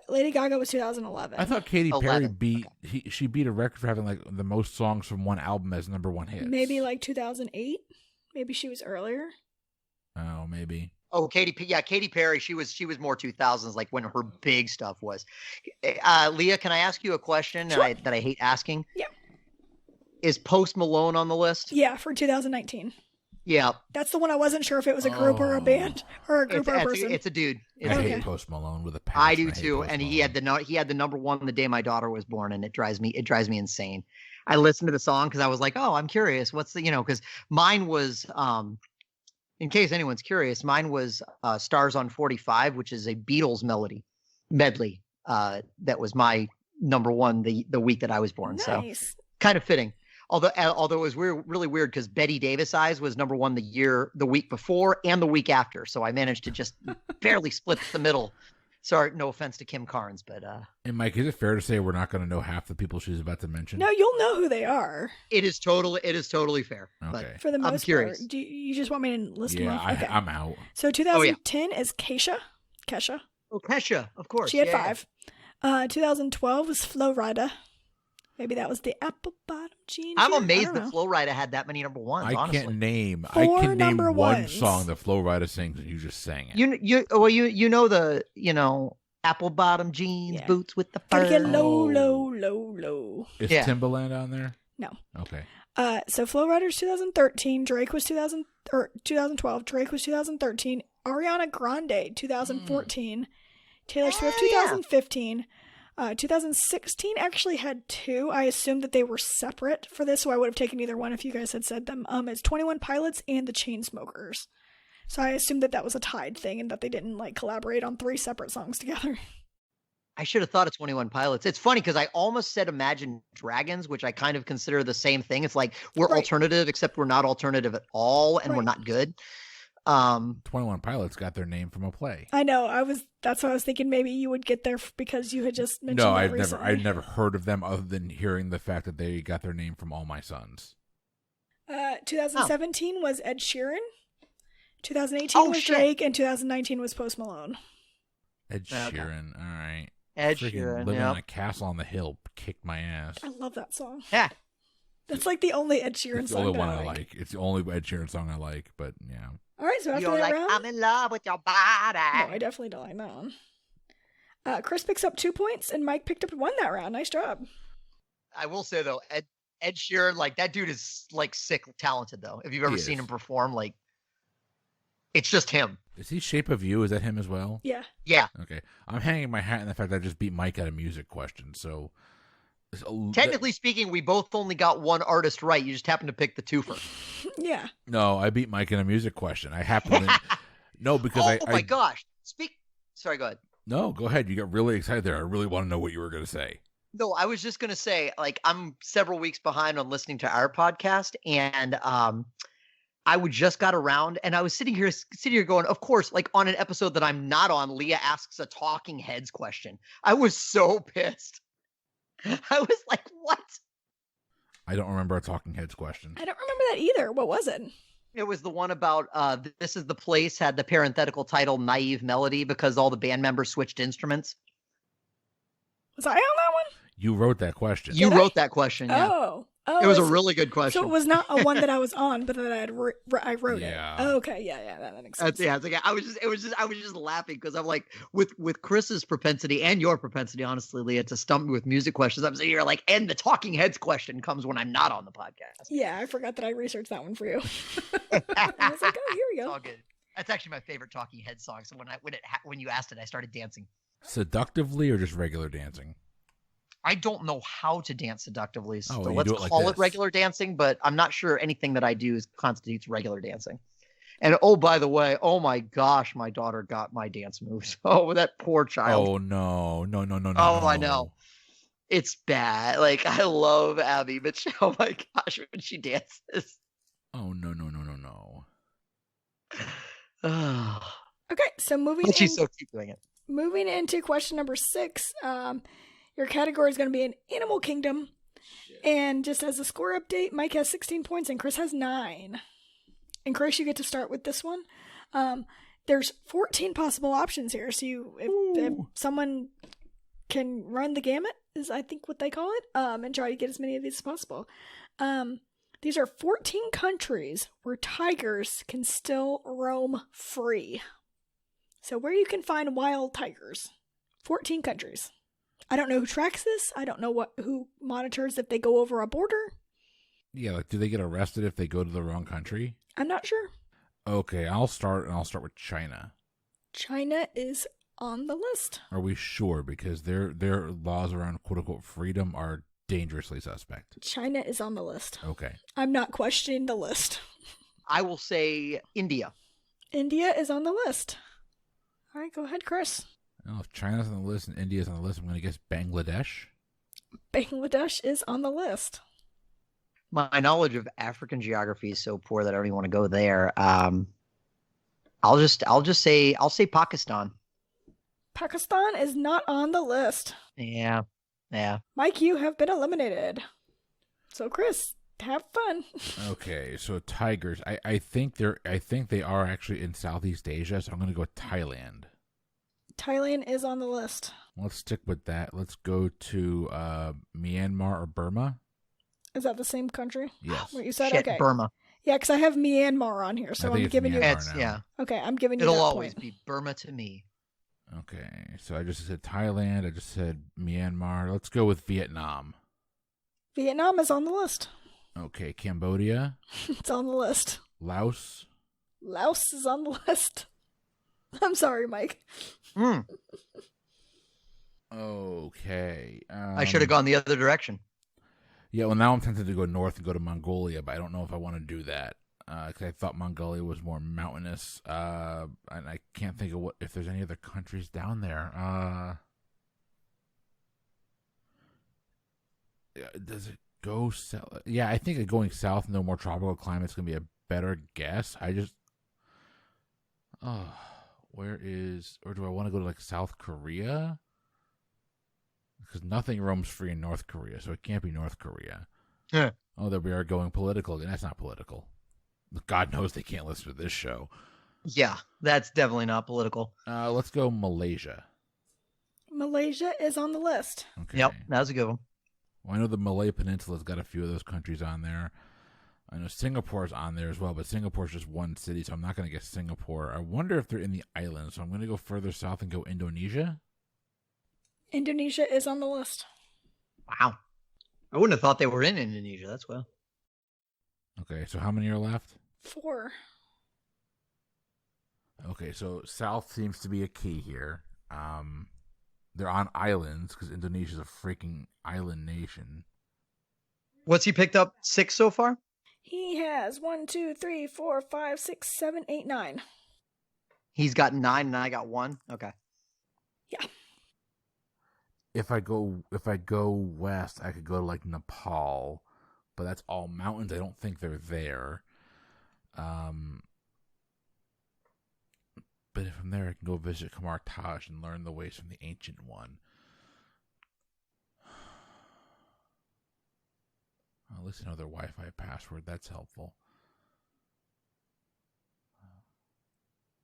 Lady Gaga was 2011. I thought Katy Perry 11. beat she beat a record for having like the most songs from one album as #1 hits. Maybe like 2008. Maybe she was earlier. Oh, maybe. Oh, Katy Perry. She was more 2000s, like when her big stuff was. Leah, can I ask you a question Sure. that I hate asking? Yeah. Is Post Malone on the list? Yeah, for 2019. Yeah. That's the one I wasn't sure if it was a group or a band or a group or a person. It's a dude. I It's a Okay. hate dude. Post Malone with a passion. I do hate too, Post and he Malone. had the #1 the day my daughter was born, and it drives me insane. I listened to the song because I was like, oh, I'm curious. What's the because mine was in case anyone's curious, mine was Stars on 45, which is a Beatles medley. That was my number one the week that I was born. Nice. So kind of fitting. Although it was really weird because Betty Davis Eyes was number one the week before and the week after. So I managed to just barely split the middle. Sorry, no offense to Kim Carnes, but And Mike, is it fair to say we're not going to know half the people she's about to mention? No, you'll know who they are. It is totally fair. Okay. But For the most I'm curious. part. Do you just want me to list them off? Okay. I'm out. So 2010 is Kesha. Oh, Kesha, of course. She had 5. 2012 was Flo Rida. Maybe that was the apple bottom jeans. I'm amazed that Flo Rida had that many number ones. I honestly. can't name. 4 I can name number one ones. song that Flo Rida sings, and you just sang it. You know the apple bottom jeans, boots with the fur. Gotta get low, low, low, low. Is Timbaland on there? No. Okay. So Flo Rida's 2013. Drake was 2012. Drake was 2013. Ariana Grande 2014. Taylor Swift 2015. 2016 actually had 2. I assumed that they were separate for this, so I would have taken either one if you guys had said them. It's 21 Pilots and the Chainsmokers. So I assumed that was a tied thing and that they didn't collaborate on 3 separate songs together. I should have thought of 21 Pilots. It's funny because I almost said Imagine Dragons, which I kind of consider the same thing. It's like we're alternative, except we're not alternative at all, and we're not good. 21 Pilots got their name from a play. I know. That's what I was thinking. Maybe you would get there because you had just mentioned. No, that I've never heard of them other than hearing the fact that they got their name from All My Sons. 2017 was Ed Sheeran. 2018 was Drake, and 2019 was Post Malone. Ed Sheeran, all right. Ed Freaking Sheeran, Living on a Castle on the Hill kicked my ass. I love that song. Yeah. That's the only Ed Sheeran it's song. The only one I like. It's the only Ed Sheeran song I like, but yeah. All right, so after You're that like, round, I'm in love with your body. No, I definitely don't like that one. Chris picks up 2 points, and Mike picked up 1 that round. Nice job. I will say though, Ed Sheeran, that dude is sick talented though. If you've ever seen him perform, it's just him. Is he Shape of You? Is that him as well? Yeah. Yeah. Okay. I'm hanging my hat in the fact that I just beat Mike at a music question. So technically speaking, we both only got one artist right. You just happened to pick the twofer. Yeah. No, I beat Mike in a music question. I happened to no because my gosh. Sorry, go ahead. No, go ahead. You got really excited there. I really want to know what you were going to say. No, I was just going to say, I'm several weeks behind on listening to our podcast, and I just got around, and I was sitting here going, of course, on an episode that I'm not on, Leah asks a Talking Heads question. I was so pissed. I was like, what? I don't remember a Talking Heads question. I don't remember that either. What was it? It was the one about This Is the Place, had the parenthetical title Naive Melody because all the band members switched instruments. Was I on that one? You wrote that question. You wrote that question, yeah. Oh, it was a really good question. So it was not a one that I was on, but that I wrote it. Oh, okay, yeah, that makes sense. I was just laughing because I'm like, with Chris's propensity and your propensity, honestly, Leah, to stump me with music questions. I'm sitting here and the Talking Heads question comes when I'm not on the podcast. Yeah, I forgot that I researched that one for you. I was like, oh, here we go. It's all good. That's actually my favorite Talking Heads song. So when you asked it, I started dancing. Seductively or just regular dancing? I don't know how to dance seductively, so well, let's call it regular dancing, but I'm not sure anything that I do constitutes regular dancing. And oh, by the way, oh my gosh, my daughter got my dance moves. Oh, that poor child. Oh, no. Oh, I know. It's bad. I love Abby, but oh my gosh, when she dances. Oh, no. Okay, so she's so cute doing it. Moving into question number 6, your category is going to be an Animal Kingdom. And just as a score update, Mike has 16 points and Chris has 9. And Chris, you get to start with this one. There's 14 possible options here. So if someone can run the gamut, is I think what they call it, and try to get as many of these as possible. These are 14 countries where tigers can still roam free. So where you can find wild tigers. 14 countries. I don't know who tracks this. I don't know who monitors if they go over a border. Yeah, do they get arrested if they go to the wrong country? I'm not sure. Okay, I'll start with China. China is on the list. Are we sure? Because their laws around quote-unquote freedom are dangerously suspect. China is on the list. Okay. I'm not questioning the list. I will say India. India is on the list. All right, go ahead, Chris. Well, if China's on the list and India's on the list, I'm going to guess Bangladesh. Bangladesh is on the list. My knowledge of African geography is so poor that I don't even want to go there. I'll say Pakistan. Pakistan is not on the list. Yeah. Mike, you have been eliminated. So, Chris, have fun. Okay, so tigers. I think they are actually in Southeast Asia, so I'm going to go with Thailand. Thailand is on the list. Let's stick with that. Let's go to Myanmar or Burma. Is that the same country? Yes. What you said? Shit, Okay. Burma. Yeah, because I have Myanmar on here, so I think I'm it's giving you. Myanmar now. Yeah. Okay, I'm giving you It'll that always point. be Burma to me. Okay, so I just said Thailand. I just said Myanmar. Let's go with Vietnam. Vietnam is on the list. Okay, Cambodia. It's on the list. Laos. Laos is on the list. I'm sorry, Mike. Okay. I should have gone the other direction. Yeah, well, now I'm tempted to go north and go to Mongolia, but I don't know if I want to do that because I thought Mongolia was more mountainous, and I can't think of if there's any other countries down there. Does it go south? Yeah, I think going south, no more tropical climate is going to be a better guess. Or do I want to go to like South Korea? Because nothing roams free in North Korea, so it can't be North Korea. Yeah. Oh, there we are going political again. That's not political. God knows they can't listen to this show. Yeah, that's definitely not political. Let's go Malaysia. Malaysia is on the list. Okay. Yep, that was a good one. Well, I know the Malay Peninsula's got a few of those countries on there. I know Singapore's on there as well, but Singapore's just one city, so I'm not going to guess Singapore. I wonder if they're in the islands, so I'm going to go further south and go Indonesia. Indonesia is on the list. Wow. I wouldn't have thought they were in Indonesia. That's well. Okay, so how many are left? 4. Okay, so south seems to be a key here. They're on islands because Indonesia's a freaking island nation. What's he picked up? 6 so far? He has 1, 2, 3, 4, 5, 6, 7, 8, 9. He's got 9 and I got 1. Okay. Yeah. If I go west, I could go to like Nepal, but that's all mountains. I don't think they're there. But if I'm there, I can go visit Kamar Taj and learn the ways from the ancient one. At least I know their Wi-Fi password. That's helpful.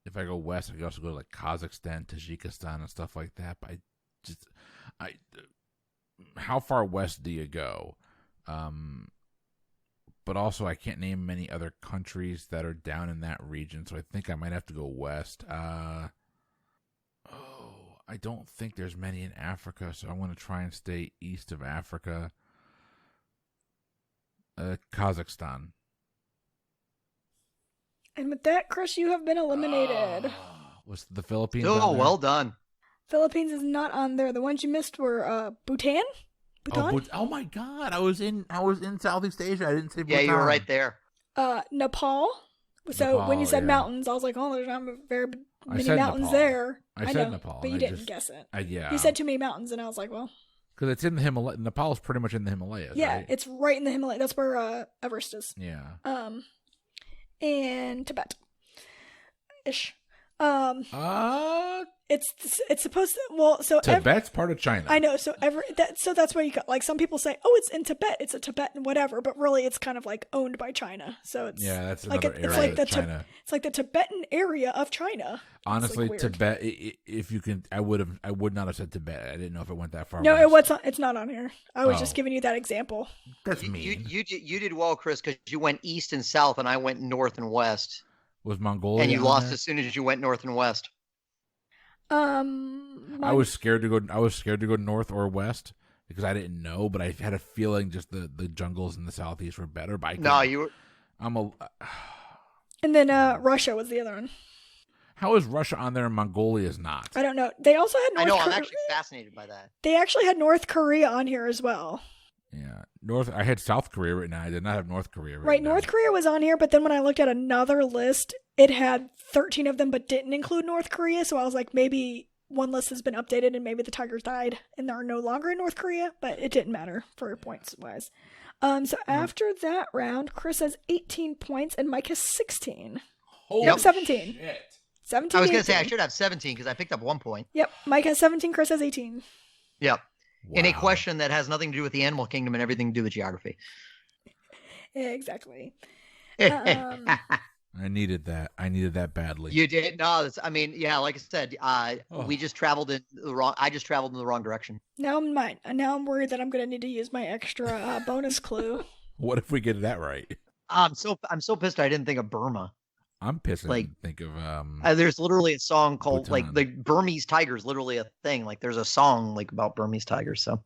If I go west, I could also go to like Kazakhstan, Tajikistan, and stuff like that. But how far west do you go? But also, I can't name many other countries that are down in that region, so I think I might have to go west. I don't think there's many in Africa, so I'm going to try and stay east of Africa. Kazakhstan. And with that, Chris, you have been eliminated. Was the Philippines? Oh, well done. Philippines is not on there. The ones you missed were Bhutan. Bhutan? Oh my God! I was in Southeast Asia. I didn't say Bhutan. Yeah, you were right there. Nepal. So Nepal, when you said yeah. mountains, I was like, oh, there's not very many said mountains Nepal. there. I said Nepal, but you and didn't guess it. Yeah. You said too many mountains, and I was like, well. Because it's in the Himalayas. Nepal is pretty much in the Himalayas. Yeah, right? it's right in the Himalayas. That's where Everest is. Yeah. And Tibet. Ish. It's supposed to. Well, so Tibet's part of China. I know. So that's where you got. Like some people say, oh, it's in Tibet. It's a Tibetan whatever, but really, it's kind of like owned by China. So it's that's like another it's area like of China. It's like the Tibetan area of China. Honestly, like Tibet. If you can, I would not have said Tibet. I didn't know if it went that far. No, west. it's not on here. I was just giving you that example. That's mean. You did well, Chris, because you went east and south, and I went north and west. Was Mongolia? And you on lost there? as soon as you went north and west. I was scared to go. I was scared to go north or west because I didn't know, but I had a feeling just the jungles in the southeast were better. But you were. And then Russia was the other one. How is Russia on there and Mongolia is not? I don't know. They also had North Korea. I'm actually fascinated by that. They actually had North Korea on here as well. Yeah, I had South Korea written down. I did not have North Korea written Right, down. North Korea was on here, but then when I looked at another list, it had 13 of them, but didn't include North Korea. So I was like, maybe one list has been updated and maybe the Tigers died and they're no longer in North Korea, but it didn't matter for points wise. So after that round, Chris has 18 points and Mike has 16. Holy 17. Shit. 17. I was going to say 18. I should have 17 because I picked up 1 point. Yep. Mike has 17. Chris has 18. Yep. Wow. In a question that has nothing to do with the animal kingdom and everything to do with geography. Exactly. I needed that. I needed that badly. You did? No, like I said, we just traveled in the wrong. I just traveled in the wrong direction. Now I'm worried that I'm going to need to use my extra bonus clue. What if we get that right? I'm so pissed. I didn't think of Burma. I'm pissed. I Like, didn't think of there's literally a song called Bhutan. like the Burmese tigers. Literally a thing. Like there's a song like about Burmese tigers. So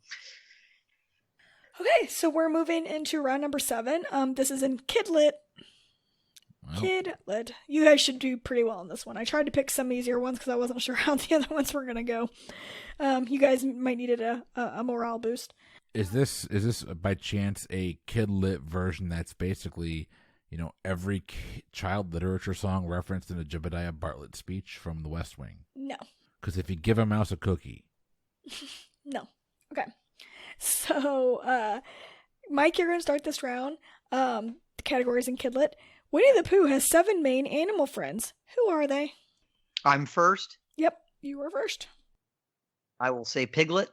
Okay, so we're moving into round number 7. This is in Kidlit. well, Kidlit. You guys should do pretty well on this one. I tried to pick some easier ones because I wasn't sure how the other ones were gonna go. You guys might needed a morale boost. Is this by chance a Kidlit version that's basically, every child literature song referenced in a Jebediah Bartlett speech from The West Wing? No. Because if you give a mouse a cookie, No. Okay. So, Mike, you're going to start this round. The categories in Kidlit. Winnie the Pooh has 7 main animal friends. Who are they? I'm first. Yep, you were first. I will say Piglet.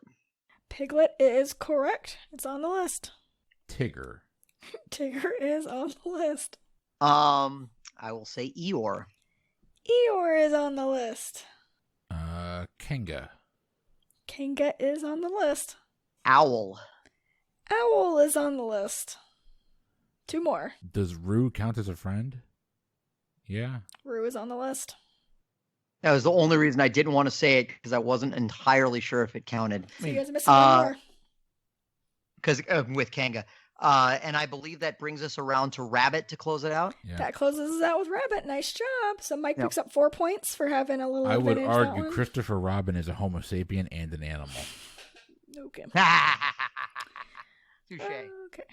Piglet is correct. It's on the list. Tigger, Tigger is on the list. I will say Eeyore. Eeyore is on the list. Kenga, Kanga is on the list. Owl. Owl is on the list. 2 more. Does Roo count as a friend? Yeah. Roo is on the list. That was the only reason I didn't want to say it because I wasn't entirely sure if it counted. So you guys are missing 1 more. Because with Kanga. And I believe that brings us around to Rabbit to close it out. Yeah. That closes us out with Rabbit. Nice job. So Mike Yep. picks up 4 points for having a little I would advantage that argue one. Christopher Robin is a Homo sapien and an animal. Okay. Touche. Okay.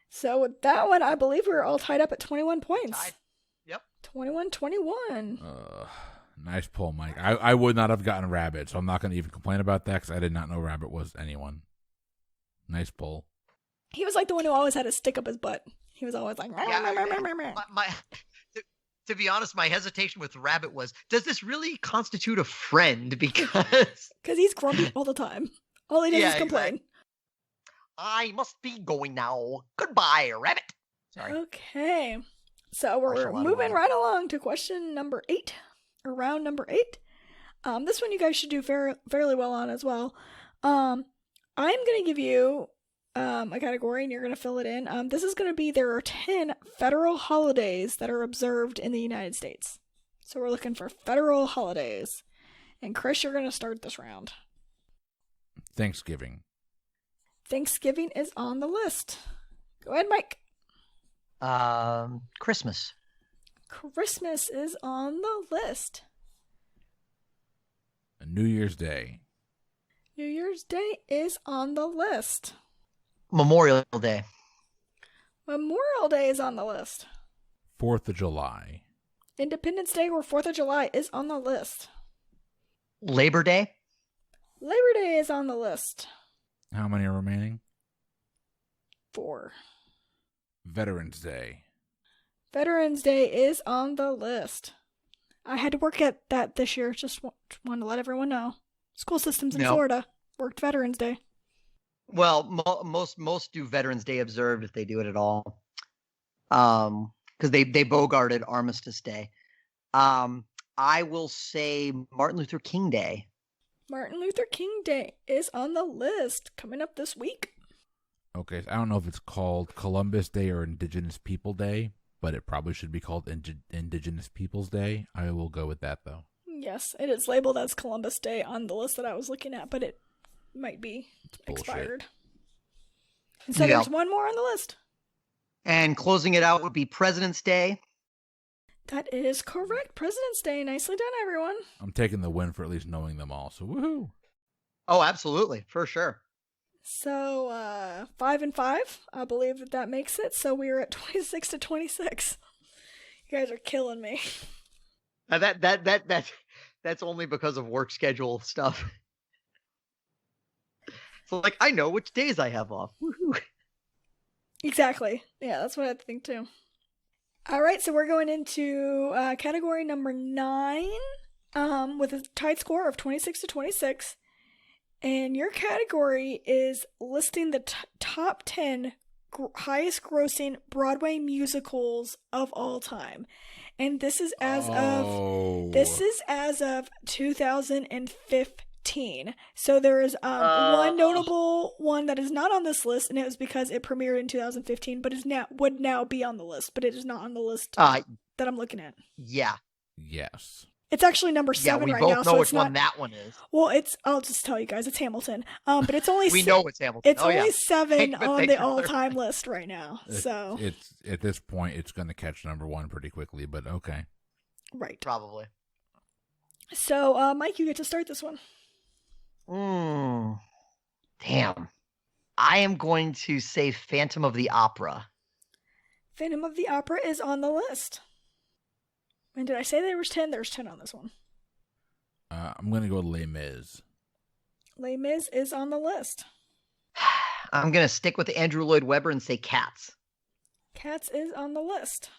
So with that one, I believe we're all tied up at 21 points. Tied. Yep. 21-21. Nice pull, Mike. I would not have gotten Rabbit, so I'm not going to even complain about that because I did not know Rabbit was anyone. Nice pull. He was like the one who always had a stick up his butt. He was always like, To be honest, my hesitation with Rabbit was, does this really constitute a friend? Because he's grumpy all the time. All he does is complain. Exactly. I must be going now. Goodbye, Rabbit. Sorry. Okay. So we're moving right along to question number 8, or round number 8. This one you guys should do fairly well on as well. I'm going to give you a category and you're going to fill it in. This is going to be, there are 10 federal holidays that are observed in the United States. So we're looking for federal holidays. And Chris, you're going to start this round. Thanksgiving. Thanksgiving is on the list. Go ahead, Mike. Christmas. Christmas is on the list. New Year's Day. New Year's Day is on the list. Memorial Day. Memorial Day is on the list. 4th of July. Independence Day or 4th of July is on the list. Labor Day. Labor Day is on the list. How many are remaining? 4. Veterans Day. Veterans Day is on the list. I had to work at that this year. Just wanted to let everyone know. School systems in Florida worked Veterans Day. Well, most do Veterans Day observed if they do it at all. Because they bogarted Armistice Day. I will say Martin Luther King Day. Martin Luther King Day is on the list coming up this week. Okay, so I don't know if it's called Columbus Day or Indigenous People Day, but it probably should be called Indigenous Peoples Day. I will go with that, though. Yes, it is labeled as Columbus Day on the list that I was looking at, but it might be expired. And so there's 1 more on the list. And closing it out would be President's Day. That is correct. President's Day. Nicely done, everyone. I'm taking the win for at least knowing them all, so woohoo. Oh, absolutely. For sure. So, 5 and 5. I believe that makes it. So we are at 26-26. You guys are killing me. That That's only because of work schedule stuff. So, like, I know which days I have off. Woohoo. Exactly. Yeah, that's what I think too. All right, so we're going into category number 9 with a tied score of 26-26. And your category is listing the top 10 highest grossing Broadway musicals of all time. And this is as of 2015. So there is one notable one that is not on this list, and it was because it premiered in 2015, but would now be on the list, but it is not on the list that I'm looking at. Yeah. Yes. It's actually number 7 right now. We both know which one that one is. Well, I'll just tell you guys, it's Hamilton. But it's only we know it's Hamilton. It's only 7 on the all-time list right now. So it's at this point, it's going to catch number 1 pretty quickly. But okay, right, probably. So, Mike, you get to start this one. Damn. I am going to say Phantom of the Opera. Phantom of the Opera is on the list. And did I say there was 10? There's 10 on this one. I'm going to go with Les Mis. Les Mis is on the list. I'm going to stick with Andrew Lloyd Webber and say Cats. Cats is on the list.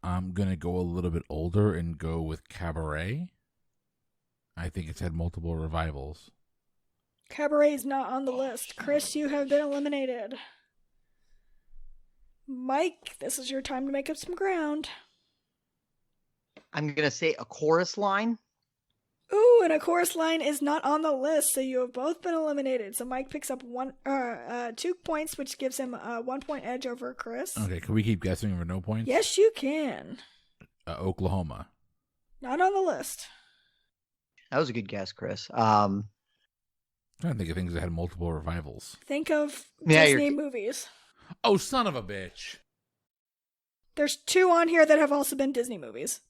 I'm going to go a little bit older and go with Cabaret. I think it's had multiple revivals. Cabaret is not on the list. Chris, you have been eliminated. Mike, this is your time to make up some ground. I'm going to say A Chorus Line. Ooh, and A Chorus Line is not on the list, so you have both been eliminated. So Mike picks up 2 points, which gives him a 1 point edge over Chris. Okay, can we keep guessing for no points? Yes, you can. Oklahoma. Not on the list. That was a good guess, Chris. I'm trying to think of things that had multiple revivals. Think of Disney movies. Oh, son of a bitch. There's 2 on here that have also been Disney movies.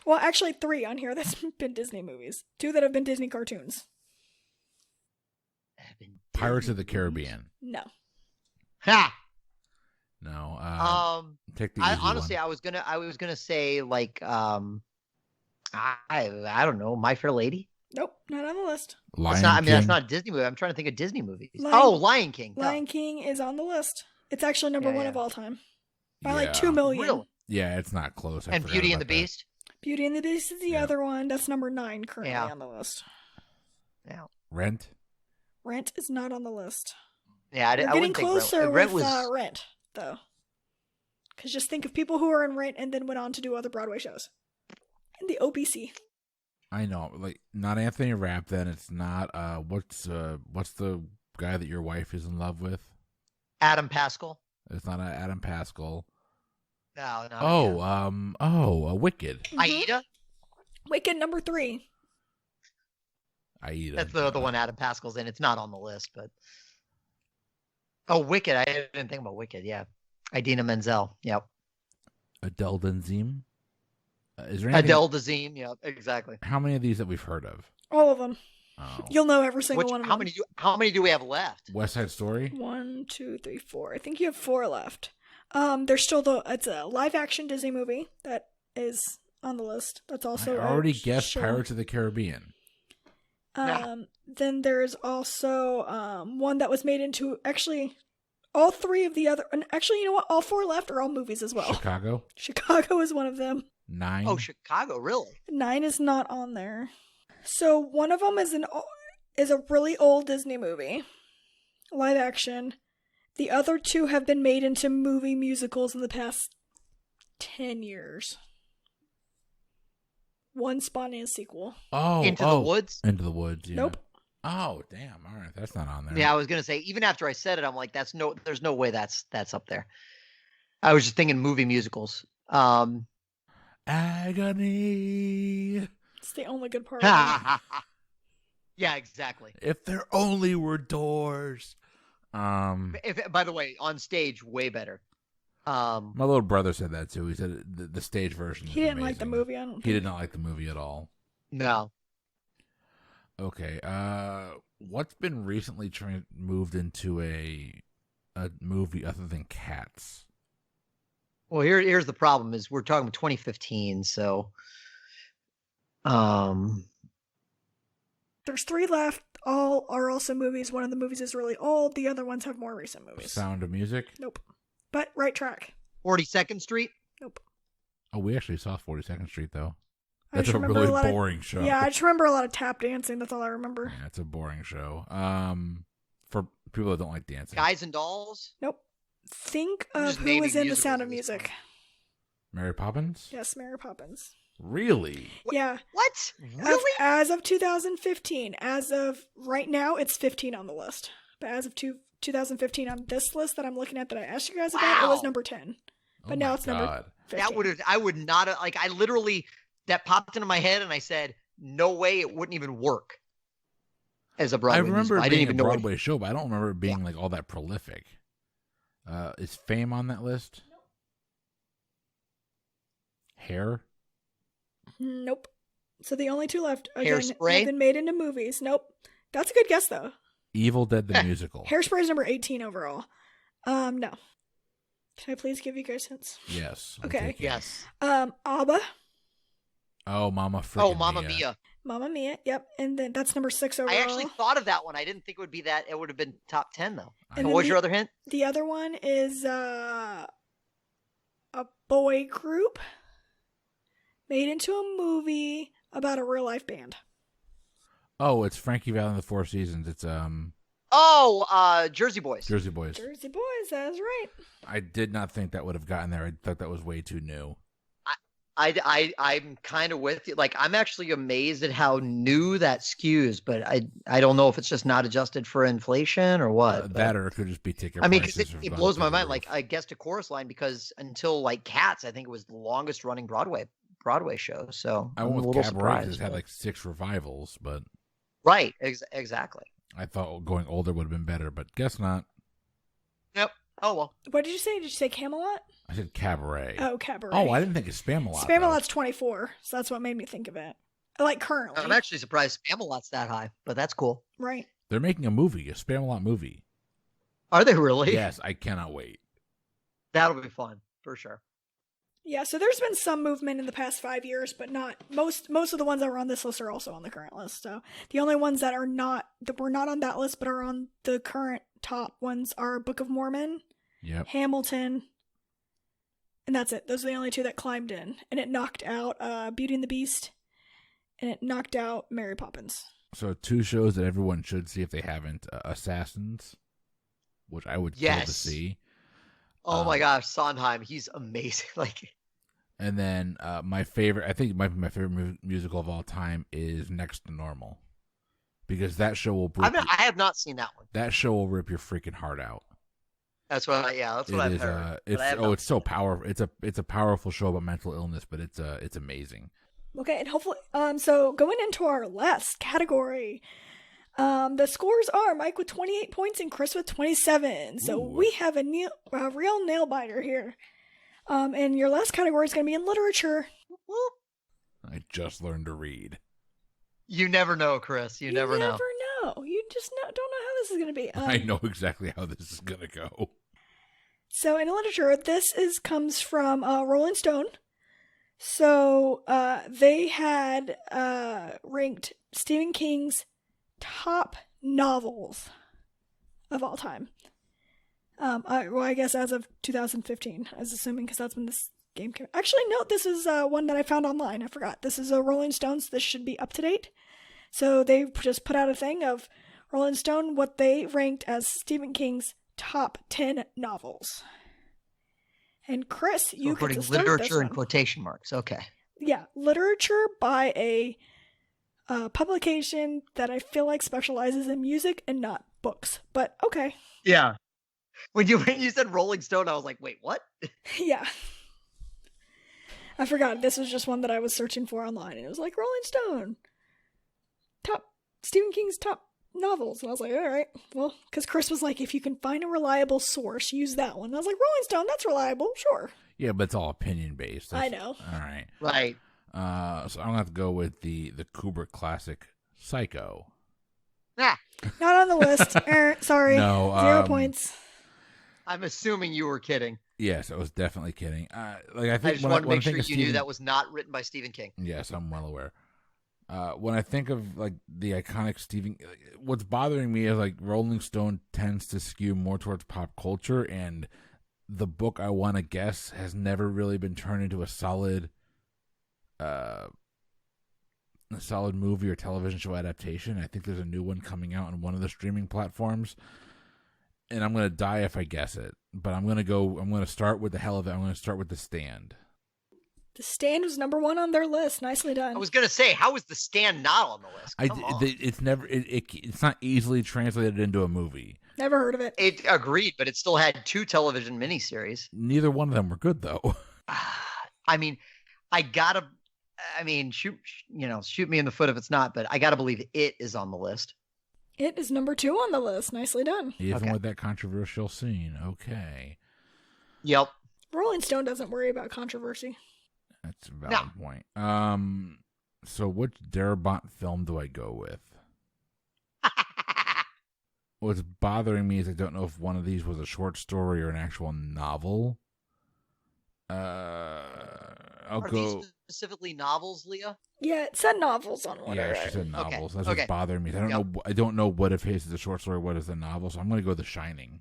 Well, actually 3 on here that's been Disney movies. 2 that have been Disney cartoons. Pirates of the Caribbean. No. Ha! No. Take the easy honestly, one. I was gonna say like I don't know, My Fair Lady. Nope, not on the list. Lion that's not a Disney movie. I'm trying to think of Disney movies. Lion King. Lion King is on the list. It's actually number 1 of all time. By like 2 Yeah. million. Really? Yeah, it's not close. And Beauty and the Beast. Beauty and the Beast is the other one. That's number 9 currently on the list. Yeah. Rent. Rent is not on the list. Yeah, We're I getting wouldn't think closer Rent with was... Rent, though. Because just think of people who are in Rent and then went on to do other Broadway shows. And the OBC. I know, like not Anthony Rapp. Then it's not. What's the guy that your wife is in love with? Adam Pascal. It's not Adam Pascal. No, not Wicked. Mm-hmm. Aida. Wicked number 3. Aida. That's the one Adam Pascal's in. It's not on the list, but Wicked. I didn't think about Wicked. Yeah, Idina Menzel. Yep. Adele Dazeem. Is there anything... Adele Dazeem. Yep, exactly. How many of these that we've heard of? All of them. Oh. You'll know every single one of them. How many do we have left? West Side Story. 1, 2, 3, 4. I think you have 4 left. There's still it's a live action Disney movie that is on the list. That's also I already guessed Pirates of the Caribbean. Then there's also one that was made into all 3 of the other. And actually, you know what? All 4 left are all movies as well. Chicago. Chicago is one of them. 9. Oh, Chicago, really? 9 is not on there. So one of them is a really old Disney movie, live action. The other 2 have been made into movie musicals in the past 10 years. One spawning a sequel. Oh, Into the Woods? Into the Woods, yeah. Nope. Oh, damn. All right, that's not on there. Yeah, I was gonna say, even after I said it, I'm like, there's no way that's up there. I was just thinking movie musicals. Agony. It's the only good part. Yeah, exactly. If there only were doors. By the way, on stage, way better. My little brother said that too. He said the stage version. He didn't like the movie. He did not like the movie at all. No. Okay. What's been recently moved into a movie other than Cats? Well, here's the problem: is we're talking 2015, so There's 3 left. All are also movies. One of the movies is really old. The other ones have more recent movies. Sound of Music? Nope. But right track. 42nd Street? Nope. Oh, we actually saw 42nd Street, though. I That's just a remember really lot of- boring show. Yeah, I just remember a lot of tap dancing. That's all I remember. Yeah, it's a boring show. For people that don't like dancing. Guys and Dolls? Nope. Think I'm of just who naming was in The musicals Sound at of this Music. point. Mary Poppins? Yes, Mary Poppins. Really? Yeah. What? Really? As of 2015. As of right now, it's 15 on the list. But as of 2015 on this list that I'm looking at that I asked you guys about, it was Wow. number 10. But Oh now my it's number God. 15. I would not have, like, I literally, that popped into my head and I said, no way it wouldn't even work as a Broadway I remember musical. it I being didn't even a know Broadway show, but I don't remember it being like all that prolific. Is Fame on that list? Hair? Nope. So the only 2 left again Hairspray? have been made into movies. Nope. That's a good guess though. Evil Dead the Musical. Hairspray is number 18 overall. No. Can I please give you guys hints? Yes. I'm Okay. taking it. Yes. ABBA, Oh, Mama freaking Oh, Mamma Mia. Mamma Mia. Yep, and then that's number 6 overall. I actually thought of that one. I didn't think it would be that. It would have been top 10, though. And And then what was the- your other hint? The other one is a boy group made into a movie about a real life band. Oh, it's Frankie Valli and the Four Seasons. It's Oh, Jersey Boys. Jersey Boys. Jersey Boys, that's right. I did not think that would have gotten there. I thought that was way too new. I'm kind of with you. Like, I'm actually amazed at how new that skews, but I don't know if it's just not adjusted for inflation or what. but- That or it could just be ticket I mean, because prices. it have blows gone my through the mind. Like, roof. I guessed a chorus line because until like Cats, I think it was the longest running Broadway show. So I I'm a went little with Cabaret 'cause surprised. it's had but- like 6 revivals, but Right, exactly. I thought going older would have been better, but guess not. Yep. Oh well. What did you say? Did you say Camelot? I said Cabaret. Oh, Cabaret. Oh, I didn't think of Spamalot. Spamalot's 24, so that's what made me think of it. Like currently. I'm actually surprised Spamalot's that high, but that's cool. Right. They're making a movie, a Spamalot movie. Are they really? Yes, I cannot wait. That'll be fun for sure. Yeah, so there's been some movement in the past 5 years, but not most of the ones that were on this list are also on the current list. So the only ones that were not on that list but are on the current top ones are Book of Mormon, Yep. Hamilton, and that's it. Those are the only 2 that climbed in, and it knocked out Beauty and the Beast, and it knocked out Mary Poppins. So 2 shows that everyone should see if they haven't: Assassins, which I would kill to Yes. see, Oh my gosh, Sondheim, he's amazing. Like, and then my favorite. I think it might be my favorite musical of all time is Next to Normal, because that show will I have not seen that one. that show will rip your freaking heart out. That's what It I've is, heard. it's but I have not it's so powerful. It's a powerful show about mental illness, but it's amazing. Okay, and hopefully, so going into our last category, the scores are Mike with 28 points and Chris with 27. So Ooh. we have a real nail biter here. And your last category is going to be in literature. Whoop. I just learned to read. You never know, Chris. You never know. know. You just don't know how this is going to be. I know exactly how this is gonna go. So in literature, comes from Rolling Stone. So they had ranked Stephen King's top novels of all time. I guess as of 2015, I was assuming, because that's when this game came. Actually, no, this is one that I found online. I forgot. This is a Rolling Stone, so this should be up to date. So they just put out a thing of Rolling Stone, what they ranked as Stephen King's top 10 novels. And Chris, you We're get to putting start literature this in one. quotation marks. Okay. Yeah, literature by a publication that I feel like specializes in music and not books. But okay, Yeah. When you said Rolling Stone, I was like, wait, what? yeah. I forgot. This was just one that I was searching for online, and it was like Rolling Stone. Stephen King's top novels. And I was like, all right, well, because Chris was like, if you can find a reliable source, use that one. And I was like, Rolling Stone, that's reliable, sure. Yeah, but it's all opinion based. I know. All right. Right. So I'm gonna have to go with the Kubrick classic, Psycho. Ah, Not on the list. Sorry. No, 0 points. I'm assuming you were kidding. Yes, I was definitely kidding. I I think just when wanted to when make sure think you of knew Stephen- that was not written by Stephen King. Yes, I'm well aware. When I think of like the iconic Stephen, what's bothering me is like Rolling Stone tends to skew more towards pop culture, and the book I Want to Guess has never really been turned into a solid movie or television show adaptation. I think there's a new one coming out on one of the streaming platforms, and I'm gonna die if I guess it. But I'm gonna start with the hell of it. I'm gonna start with The Stand. The Stand was number 1 on their list. Nicely done. I was gonna say, how is The Stand not on the list? Come on. It's not easily translated into a movie. Never heard of it. It agreed, but it still had 2 television miniseries. Neither one of them were good though. I mean, shoot me in the foot if it's not, but I gotta believe It is on the list. It is number 2 on the list. Nicely done. Even with that controversial scene. Okay. Yep. Rolling Stone doesn't worry about controversy. That's a valid point. So which Darabont film do I go with? What's bothering me is I don't know if one of these was a short story or an actual novel. I'll go. These specifically novels, Leah? Yeah, it said novels on one. Yeah, Right? she said novels. Okay. That's what's bothering me. I don't know what if his is a short story, what is the novel. So I'm going to go The Shining.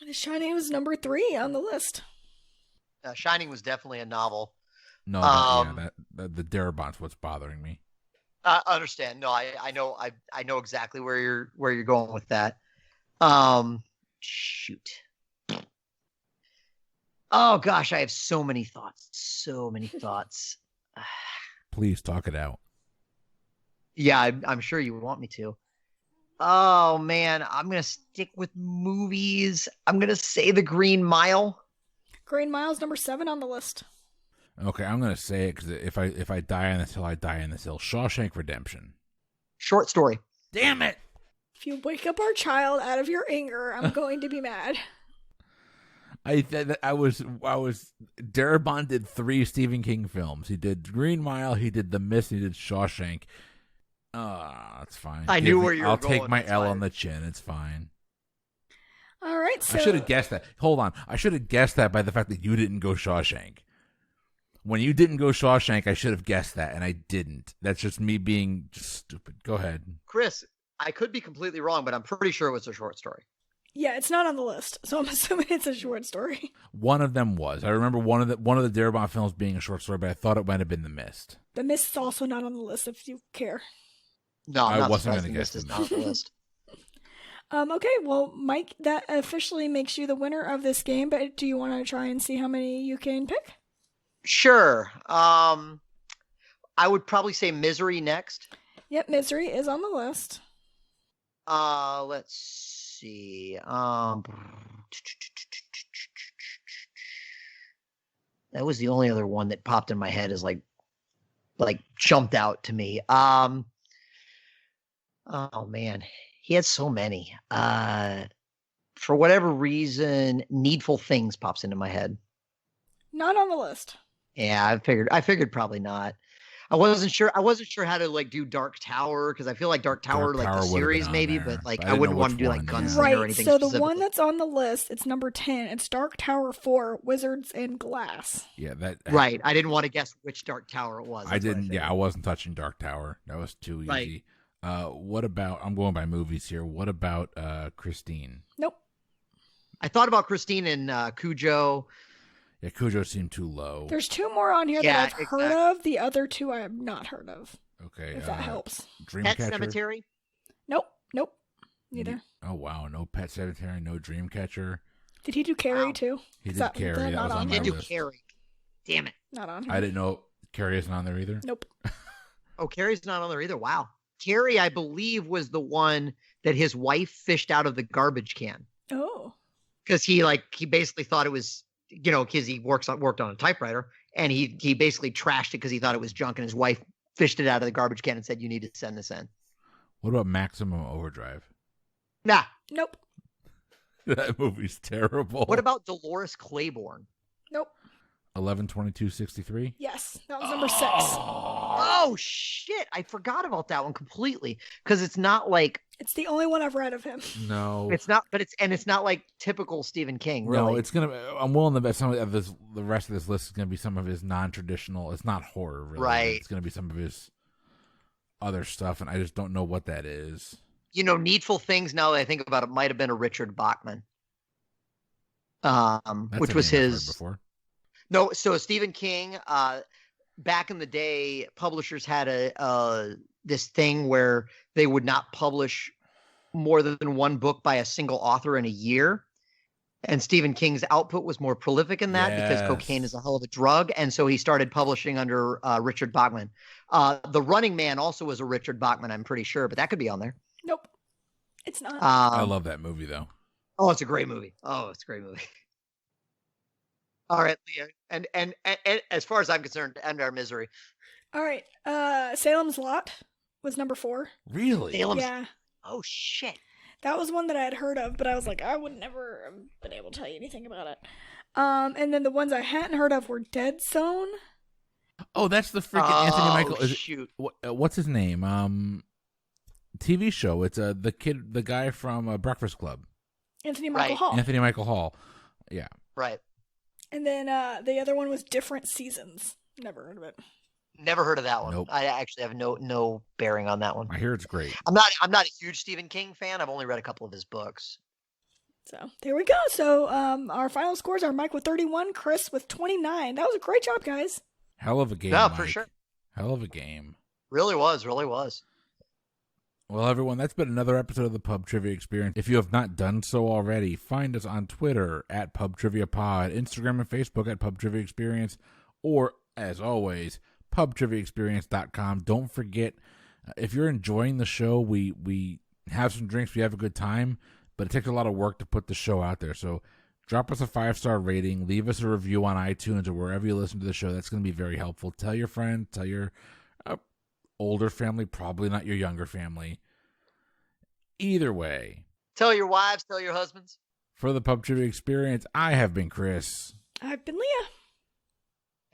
The Shining was number 3 on the list. Shining was definitely a novel. No, the Darabont's what's bothering me. I understand. No, I know exactly where you're going with that. Shoot. Oh gosh, I have so many thoughts. Please talk it out. Yeah, I'm sure you want me to. Oh man, I'm gonna stick with movies. I'm gonna say The Green Mile. Green Mile's number 7 on the list. Okay, I'm gonna say it because if I die on this hill, I die on this hill. Shawshank Redemption. Short story. Damn it! If you wake up our child out of your anger, I'm going to be mad. I was Darabont did 3 Stephen King films. He did Green Mile, he did The Mist, he did Shawshank. That's fine. I knew where you were I'll going. take my That's L fine. on the chin. It's fine. All right, so I should have guessed that. Hold on. I should have guessed that by the fact that you didn't go Shawshank. When you didn't go Shawshank, I should have guessed that, and I didn't. That's just me being just stupid. Go ahead. Chris, I could be completely wrong, but I'm pretty sure it was a short story. yeah, it's not on the list, so I'm assuming it's a short story. One of them was. I remember one of the Darabont films being a short story, but I thought it might have been The Mist. The Mist is also not on the list if you care. No, I'm I not wasn't surprised gonna the guess list is The not on the list. Okay, well, Mike, that officially makes you the winner of this game, but do you want to try and see how many you can pick? Sure. I would probably say Misery next. Yep, Misery is on the list. Let's see. That was the only other one that popped in my head as like jumped out to me. Oh man, he had so many. For whatever reason, Needful Things pops into my head. Not on the list. Yeah, I figured probably not. I wasn't sure how to like do Dark Tower because I feel like Dark Tower like Tower the would've been series on maybe, there, but like but I I didn't wouldn't know want to which do like one, yeah. Gunslinger or Right, anything so the specifically. one that's on the list, it's number 10. It's Dark Tower 4, Wizards and Glass. Yeah, that Right. I didn't want to guess which Dark Tower it was. I That's what didn't. figured. I wasn't touching Dark Tower. That was too Right. easy. What about? I'm going by movies here. What about Christine? Nope. I thought about Christine and Cujo. Yeah, Cujo seemed too low. There's 2 more on here Yeah, that I've heard of. The other 2 I have not heard of, Okay, if that helps. Pet Dreamcatcher. Cemetery. Nope. Neither. Oh wow, no Pet Cemetery, no Dreamcatcher. Did he do Carrie Wow. too? He Is did that- Carrie. that That not was on on He my did do list. Carrie. Damn it. Not on here. I didn't know Carrie isn't on there either. Nope. Oh, Carrie's not on there either. Wow. Carrie, I believe, was the one that his wife fished out of the garbage can Oh. because he basically thought it was, because he worked on a typewriter and he basically trashed it because he thought it was junk and his wife fished it out of the garbage can and said, "You need to send this in." What about Maximum Overdrive? Nah. Nope. That movie's terrible. What about Dolores Claiborne? Nope. 11/22/63? Yes, that was number 6. Oh shit! I forgot about that one completely because it's not like It's the only one I've read of him. No. it's not like typical Stephen King. Really, No, it's gonna. I'm willing to bet some of the rest of this list is gonna be some of his non-traditional. It's not horror, really. Right. It's gonna be some of his other stuff, and I just don't know what that is. Needful Things, now that I think about it, might have been a Richard Bachman. That's Which a was name I've heard his. before. No, so Stephen King, back in the day, publishers had this thing where they would not publish more than one book by a single author in a year. And Stephen King's output was more prolific in that because cocaine is a hell of a drug. And so he started publishing under Richard Bachman. The Running Man also was a Richard Bachman, I'm pretty sure, but that could be on there. Nope, it's not. I love that movie, though. Oh, it's a great movie. All right, Leah. And as far as I'm concerned, end our misery. All right. Salem's Lot was number 4. Really? Salem's. Yeah. Oh, shit. That was one that I had heard of, but I was like, I would never have been able to tell you anything about it. And then the ones I hadn't heard of were Dead Zone. Oh, that's the freaking Anthony Michael. Shoot. What's his name? TV show. It's the guy from Breakfast Club. Anthony Michael Right. Hall. Anthony Michael Hall. Yeah. Right. And then the other one was Different Seasons. Never heard of it. Never heard of that one. Nope. I actually have no bearing on that one. I hear it's great. I'm not a huge Stephen King fan. I've only read a couple of his books. So there we go. So our final scores are Mike with 31, Chris with 29. That was a great job, guys. Hell of a game. No, Mike. for sure. Hell of a game. Really was. Well, everyone, that's been another episode of the Pub Trivia Experience. If you have not done so already, find us on Twitter at PubTriviaPod, Instagram and Facebook at Pub Trivia Experience, or, as always, pubtriviaexperience.com. Don't forget, if you're enjoying the show, we have some drinks, we have a good time, but it takes a lot of work to put the show out there. So drop us a 5-star rating, leave us a review on iTunes or wherever you listen to the show. That's going to be very helpful. Tell your friends, tell your older family, probably not your younger family. Either way. Tell your wives, tell your husbands. For the Pub Trivia Experience, I have been Chris. I've been Leah.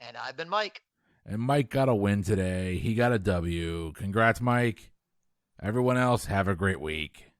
And I've been Mike. And Mike got a win today. He got a W. Congrats, Mike. Everyone else, have a great week.